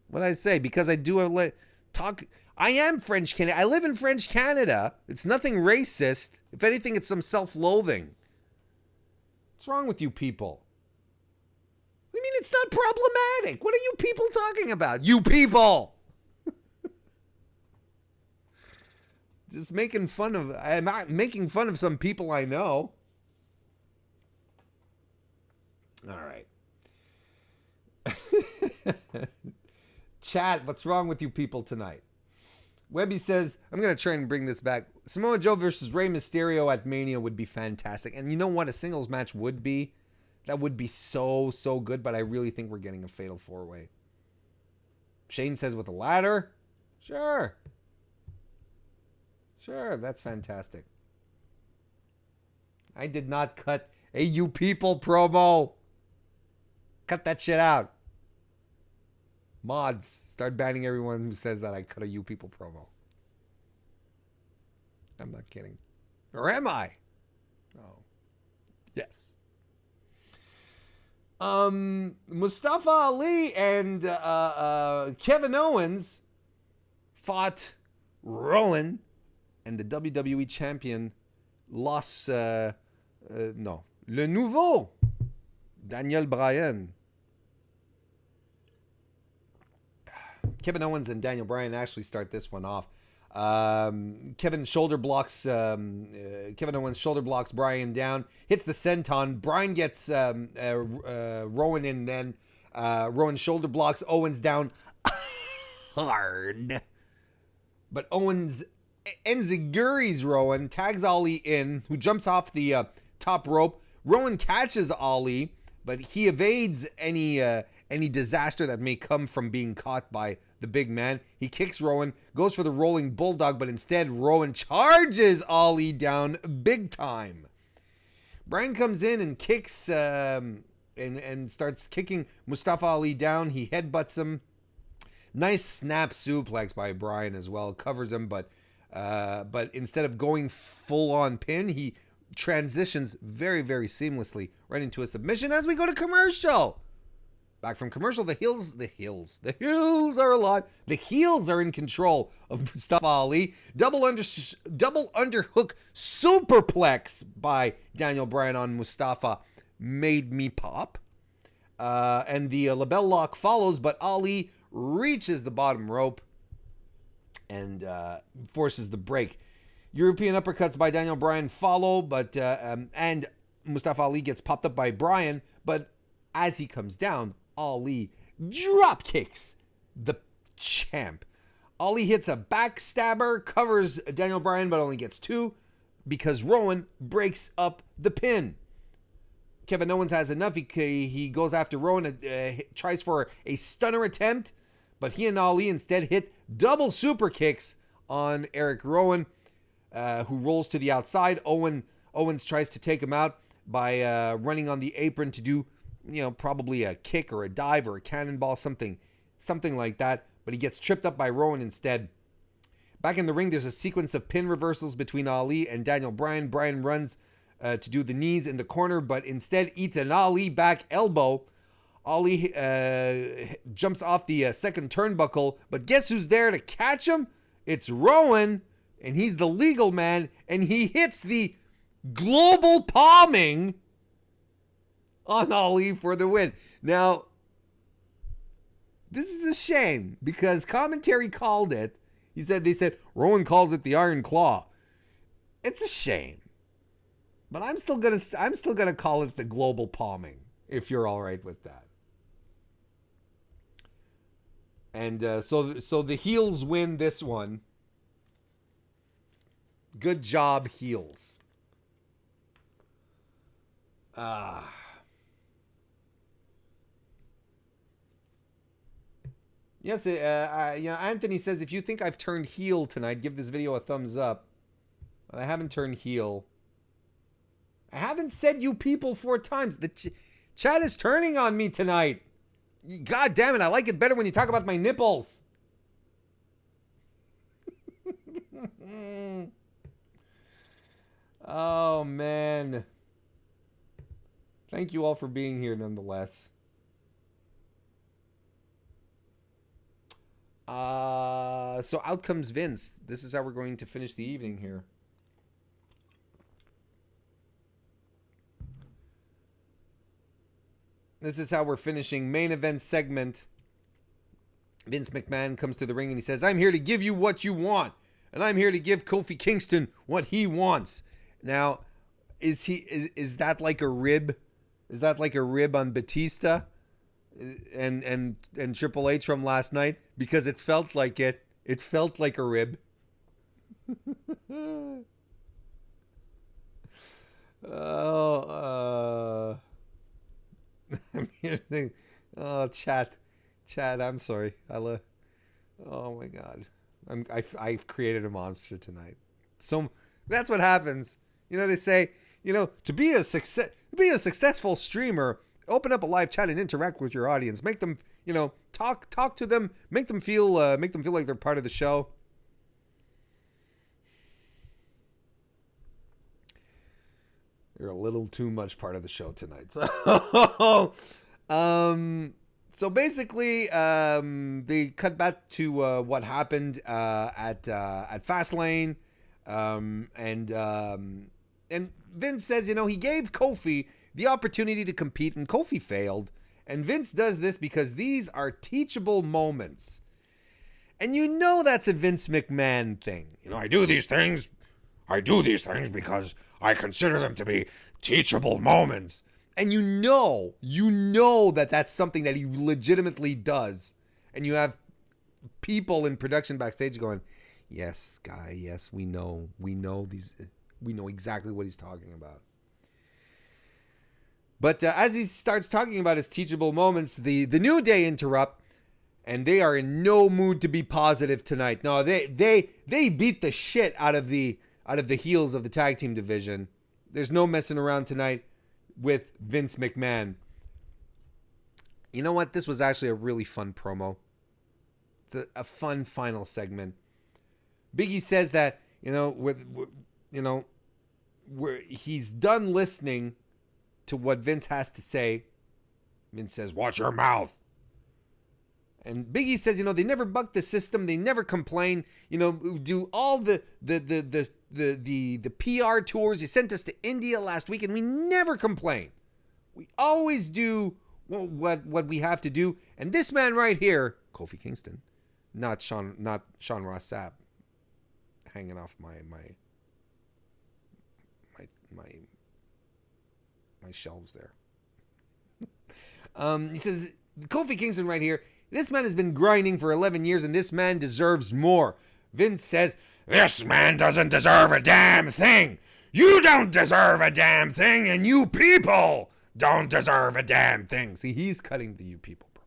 What did I say? Because I do talk. I am French Canada. I live in French Canada. It's nothing racist. If anything, it's some self-loathing. What's wrong with you people? What do you mean it's not problematic? What are you people talking about? You people! Just making fun of. I'm not making fun of some people I know. All right. Chat, what's wrong with you people tonight? Webby says, I'm going to try and bring this back. Samoa Joe versus Rey Mysterio at Mania would be fantastic. And you know what a singles match would be? That would be so good, but I really think we're getting a fatal 4-way. Shane says with a ladder? Sure, that's fantastic. I did not cut a you people promo. Cut that shit out. Mods, start banning everyone who says that I cut a you people promo. I'm not kidding. Or am I? Oh. Yes. Mustafa Ali and Kevin Owens fought Rowan, and the WWE champion lost Le Nouveau Daniel Bryan. Kevin Owens and Daniel Bryan actually start this one off. Kevin Owens shoulder blocks Bryan down, hits the senton. Bryan gets Rowan in, then Rowan shoulder blocks Owens down hard. But Owens enziguris Rowan, tags Ali in, who jumps off the top rope. Rowan catches Ali, but he evades any disaster that may come from being caught by the big man. He kicks Rowan, goes for the rolling bulldog, but instead Rowan charges Ali down big time. Bryan comes in and kicks and starts kicking Mustafa Ali down. He headbutts him. Nice snap suplex by Bryan as well. Covers him, but instead of going full on pin, he transitions very, very seamlessly right into a submission as we go to commercial. Back from commercial, the heels are alive. The heels are in control of Mustafa Ali. Double underhook superplex by Daniel Bryan on Mustafa made me pop. And the label lock follows, but Ali reaches the bottom rope and forces the break. European uppercuts by Daniel Bryan follow, but and Mustafa Ali gets popped up by Bryan, but as he comes down, Ali drop kicks the champ. Ali hits a backstabber, covers Daniel Bryan, but only gets 2 because Rowan breaks up the pin. Kevin Owens has enough. He goes after Rowan, tries for a stunner attempt, but he and Ali instead hit double super kicks on Eric Rowan, who rolls to the outside. Owens tries to take him out by running on the apron to do, probably a kick or a dive or a cannonball, something like that. But he gets tripped up by Rowan instead. Back in the ring, there's a sequence of pin reversals between Ali and Daniel Bryan. Bryan runs to do the knees in the corner, but instead eats an Ali back elbow. Ali jumps off the second turnbuckle, but guess who's there to catch him? It's Rowan, and he's the legal man, and he hits the global palming on Ali for the win. Now, this is a shame because commentary called it. They said Rowan calls it the Iron Claw. It's a shame. But I'm still gonna call it the global palming, if you're all right with that. And so the heels win this one. Good job, heels. Yes, Anthony says, if you think I've turned heel tonight, give this video a thumbs up. But I haven't turned heel. I haven't said you people 4 times. The chat is turning on me tonight. God damn it, I like it better when you talk about my nipples. Oh, man. Thank you all for being here nonetheless. So out comes Vince. This is how we're going to finish the evening here. This is how we're finishing main event segment. Vince McMahon comes to the ring and he says, I'm here to give you what you want. And I'm here to give Kofi Kingston what he wants. Now, is that like a rib? Is that like a rib on Batista and Triple H from last night? Because it felt like it. It felt like a rib. Chat, I'm sorry. Oh my God, I've created a monster tonight. So that's what happens. They say, to be a successful streamer, open up a live chat and interact with your audience. Make them, talk to them. Make them feel like they're part of the show. You're a little too much part of the show tonight. So basically, they cut back to what happened at Fastlane, and Vince says, he gave Kofi the opportunity to compete, and Kofi failed. And Vince does this because these are teachable moments, and that's a Vince McMahon thing. I do these things because I consider them to be teachable moments. And that's something that he legitimately does. And you have people in production backstage going, yes, guy, yes, we know exactly what he's talking about. But as he starts talking about his teachable moments, the New Day interrupt, and they are in no mood to be positive tonight. No, they beat the shit out of the heels of the tag team division. There's no messing around tonight with Vince McMahon. You know what? This was actually a really fun promo. It's a fun final segment. Biggie says that, where he's done listening to what Vince has to say. Vince says, "Watch your mouth." And Big E says, they never buck the system. They never complain. Do all the PR tours. You sent us to India last week, and we never complain. We always do what we have to do. And this man right here, Kofi Kingston, not Sean Ross Sapp, hanging off my shelves there. He says, Kofi Kingston right here, this man has been grinding for 11 years and this man deserves more. Vince says, this man doesn't deserve a damn thing. You don't deserve a damn thing, and you people don't deserve a damn thing. See, he's cutting the you people promo.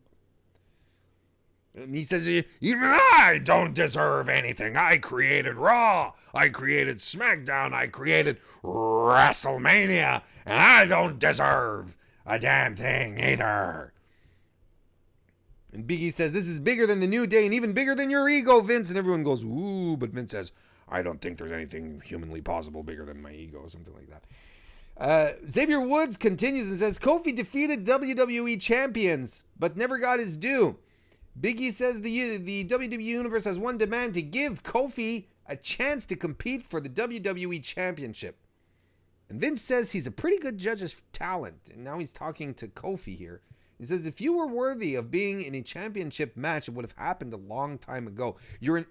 And he says, even I don't deserve anything. I created Raw. I created SmackDown. I created WrestleMania. And I don't deserve a damn thing either. And Big E says, this is bigger than the New Day and even bigger than your ego, Vince. And everyone goes, ooh. But Vince says, I don't think there's anything humanly possible bigger than my ego, or something like that. Xavier Woods continues and says, Kofi defeated WWE champions, but never got his due. Big E says the WWE Universe has one demand: to give Kofi a chance to compete for the WWE Championship. And Vince says he's a pretty good judge of talent. And now he's talking to Kofi here. He says, if you were worthy of being in a championship match, it would have happened a long time ago. And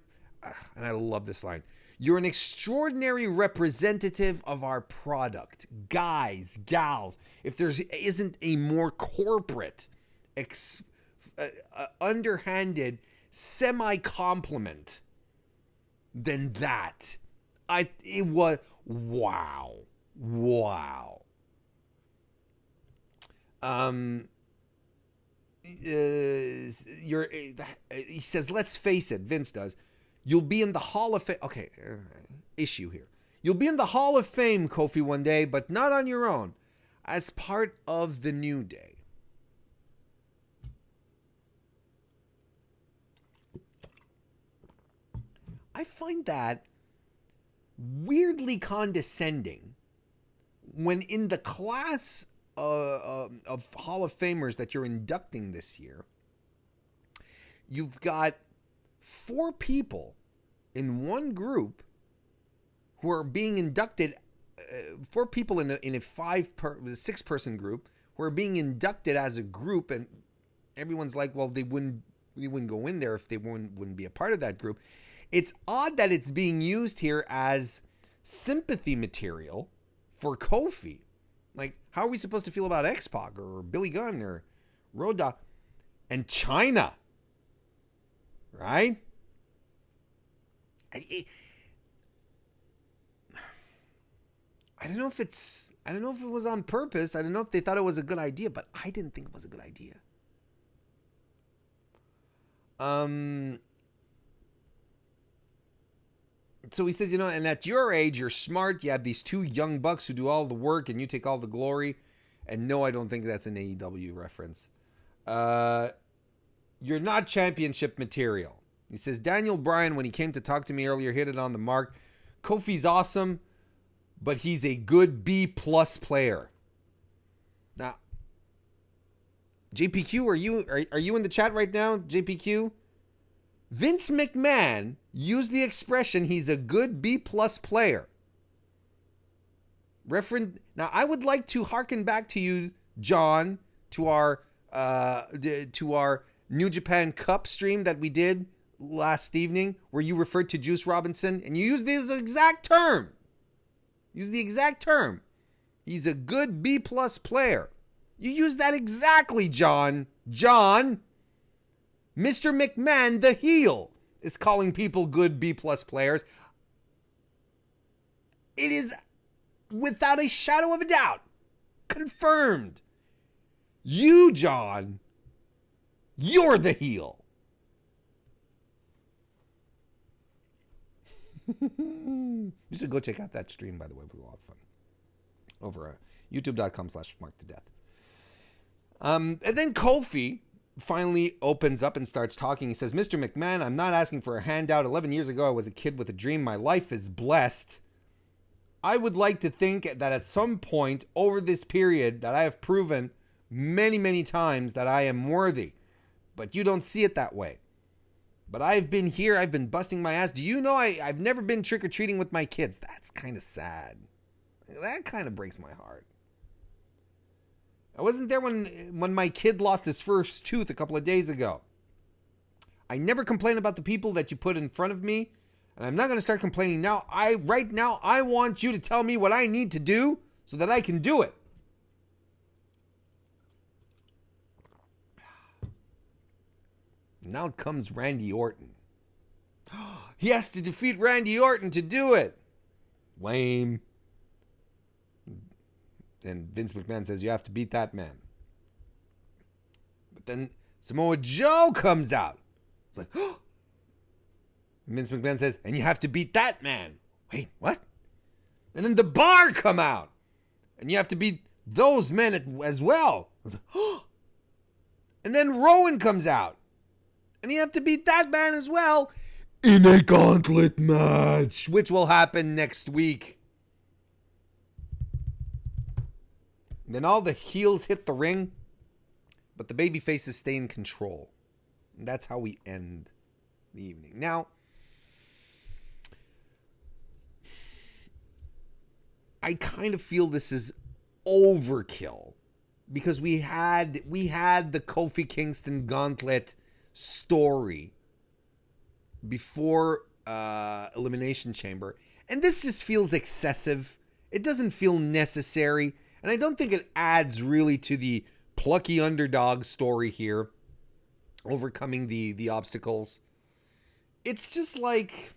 I love this line, you're an extraordinary representative of our product. Guys, gals, if there isn't a more corporate, underhanded semi-compliment than that. It was, wow. He says, let's face it, Vince does. You'll be in the Hall of Fame. Okay, issue here. You'll be in the Hall of Fame, Kofi, one day, but not on your own. As part of the New Day. I find that weirdly condescending when in the class of Hall of Famers that you're inducting this year, you've got 4 people in one group who are being inducted, 4 people in a 6-person group who are being inducted as a group, and everyone's like, well, they wouldn't go in there if they wouldn't be a part of that group. It's odd that it's being used here as sympathy material for Kofi. Like, how are we supposed to feel about X-Pac or Billy Gunn or Road Dogg and China? Right? I don't know if it was on purpose. I don't know if they thought it was a good idea, but I didn't think it was a good idea. So he says, and at your age, you're smart. You have these 2 young bucks who do all the work and you take all the glory. And no, I don't think that's an AEW reference. You're not championship material. He says, Daniel Bryan, when he came to talk to me earlier, hit it on the mark. Kofi's awesome, but he's a good B+ player. Now, JPQ, are you in the chat right now, JPQ? Vince McMahon used the expression, he's a good B+ player. Now, I would like to hearken back to you, John, to our New Japan Cup stream that we did last evening, where you referred to Juice Robinson, and you used this exact term. Use the exact term. He's a good B+ player. You used that exactly, John. John. Mr. McMahon, the heel, is calling people good B+ players. It is, without a shadow of a doubt, confirmed. You, John, you're the heel. You should go check out that stream, by the way. It was a lot of fun. Over at youtube.com/marktodeath. And then Kofi finally opens up and starts talking. He says, Mr. McMahon, I'm not asking for a handout. 11 years ago, I was a kid with a dream. My life is blessed. I would like to think that at some point over this period that I have proven many, many times that I am worthy. But you don't see it that way. But I've been here. I've been busting my ass. Do you know I've never been trick-or-treating with my kids? That's kind of sad. That kind of breaks my heart. I wasn't there when my kid lost his first tooth a couple of days ago. I never complain about the people that you put in front of me. And I'm not going to start complaining now. Right now, I want you to tell me what I need to do so that I can do it. Now comes Randy Orton. He has to defeat Randy Orton to do it. Lame. And Vince McMahon says you have to beat that man. But then Samoa Joe comes out. It's like, oh. Vince McMahon says, and you have to beat that man. Wait, what? And then the Bar come out. And you have to beat those men as well. I was like, oh. And then Rowan comes out. And you have to beat that man as well. In a gauntlet match. Which will happen next week. And then all the heels hit the ring. But the babyfaces stay in control. And that's how we end the evening. Now, I kind of feel this is overkill because we had the Kofi Kingston gauntlet story before Elimination Chamber, and this just feels excessive. It doesn't feel necessary, and I don't think it adds really to the plucky underdog story here, overcoming the obstacles. It's just like,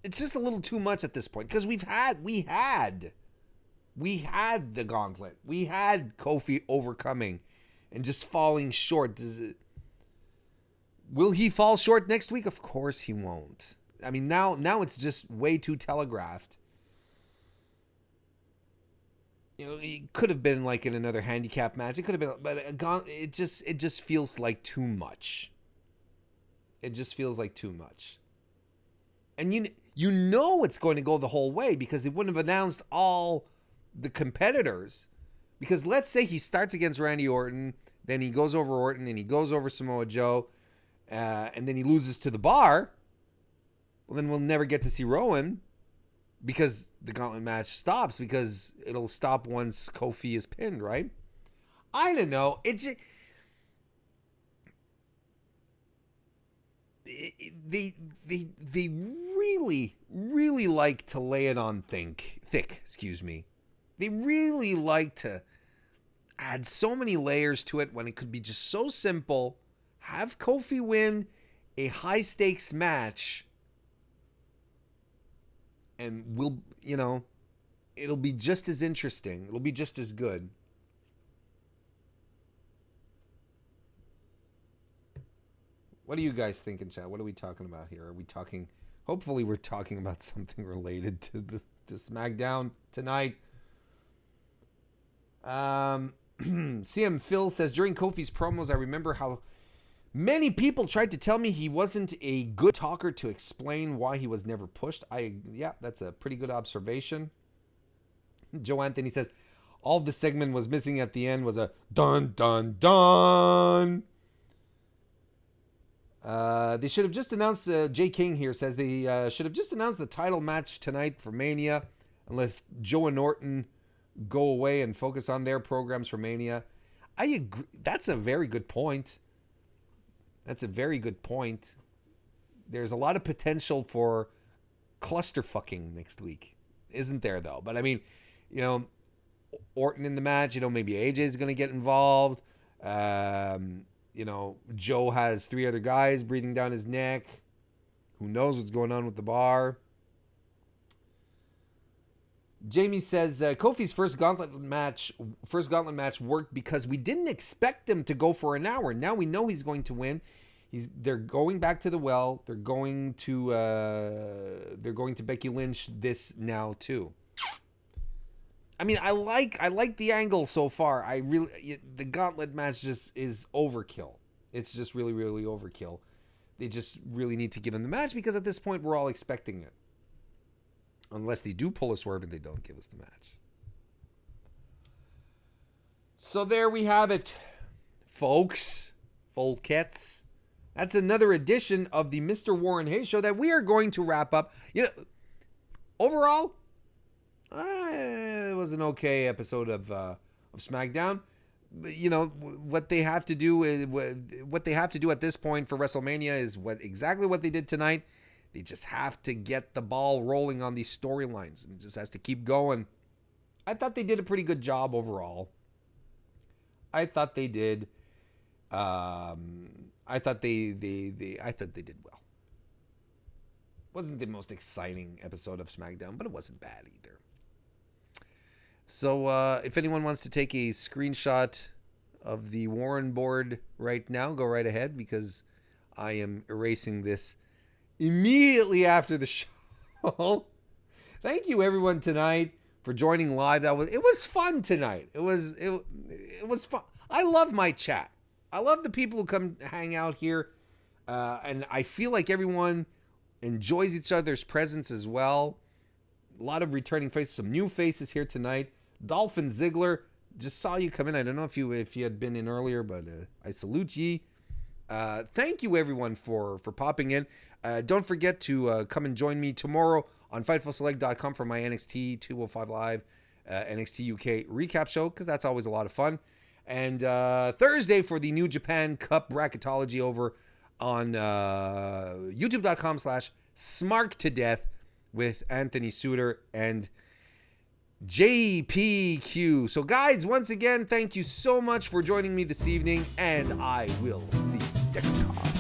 it's just a little too much at this point because we had the gauntlet. We had Kofi overcoming and just falling short. Will he fall short next week? Of course he won't. I mean, now it's just way too telegraphed. You know, it could have been like in another handicap match. It could have been, but it just feels like too much. It just feels like too much. And you know it's going to go the whole way because they wouldn't have announced all the competitors. Because let's say he starts against Randy Orton, then he goes over Orton, and he goes over Samoa Joe, and then he loses to the Bar. Well, then we'll never get to see Rowan because the gauntlet match stops because it'll stop once Kofi is pinned, right? I don't know. They really like to lay it on thick. They really like to add so many layers to it when it could be just so simple. Have Kofi win a high stakes match and it'll be just as interesting. It'll be just as good. What are you guys thinking, chat? What are we talking about here? Are we talking... Hopefully we're talking about something related to SmackDown tonight. CM Phil says, during Kofi's promos, I remember how many people tried to tell me he wasn't a good talker to explain why he was never pushed. Yeah, that's a pretty good observation. Joe Anthony says, all the segment was missing at the end was a dun, dun, dun. They should have just announced, Jay King here says they should have just announced the title match tonight for Mania and let Joe and Orton go away and focus on their programs for Mania. I agree. That's a very good point. That's a very good point. There's a lot of potential for clusterfucking next week. Isn't there, though? But I mean, Orton in the match, maybe AJ's going to get involved. Joe has 3 other guys breathing down his neck. Who knows what's going on with the Bar? Jamie says Kofi's first gauntlet match worked because we didn't expect him to go for an hour. Now we know he's going to win. They're going back to the well. They're going to Becky Lynch this now too. I mean, I like the angle so far. The gauntlet match just is overkill. It's just really, really overkill. They just really need to give him the match because at this point we're all expecting it. Unless they do pull a swerve and they don't give us the match. So there we have it, folks. Folkettes. That's another edition of the Mr. Warren Hayes Show that we are going to wrap up. You know, overall, it was an okay episode of SmackDown. You know, what they have to do at this point for WrestleMania is exactly what they did tonight. They just have to get the ball rolling on these storylines, and it just has to keep going. I thought they did a pretty good job overall. I thought they did. I thought they did well. Wasn't the most exciting episode of SmackDown, but it wasn't bad either. So if anyone wants to take a screenshot of the Warren board right now, go right ahead, because I am erasing this immediately after the show. Thank you everyone tonight for joining live. It was fun tonight. It was fun. I love my chat. I love the people who come hang out here, and I feel like everyone enjoys each other's presence as well. A lot of returning faces, some new faces here tonight. Dolphin Ziggler, just saw you come in. I don't know if you had been in earlier, but I salute ye. Thank you everyone for popping in. Don't forget to come and join me tomorrow on FightfulSelect.com for my NXT 205 Live NXT UK recap show, because that's always a lot of fun. And Thursday for the New Japan Cup bracketology over on youtube.com/smarktodeath with Anthony Suter and JPQ. So guys, once again, thank you so much for joining me this evening, and I will see you next time.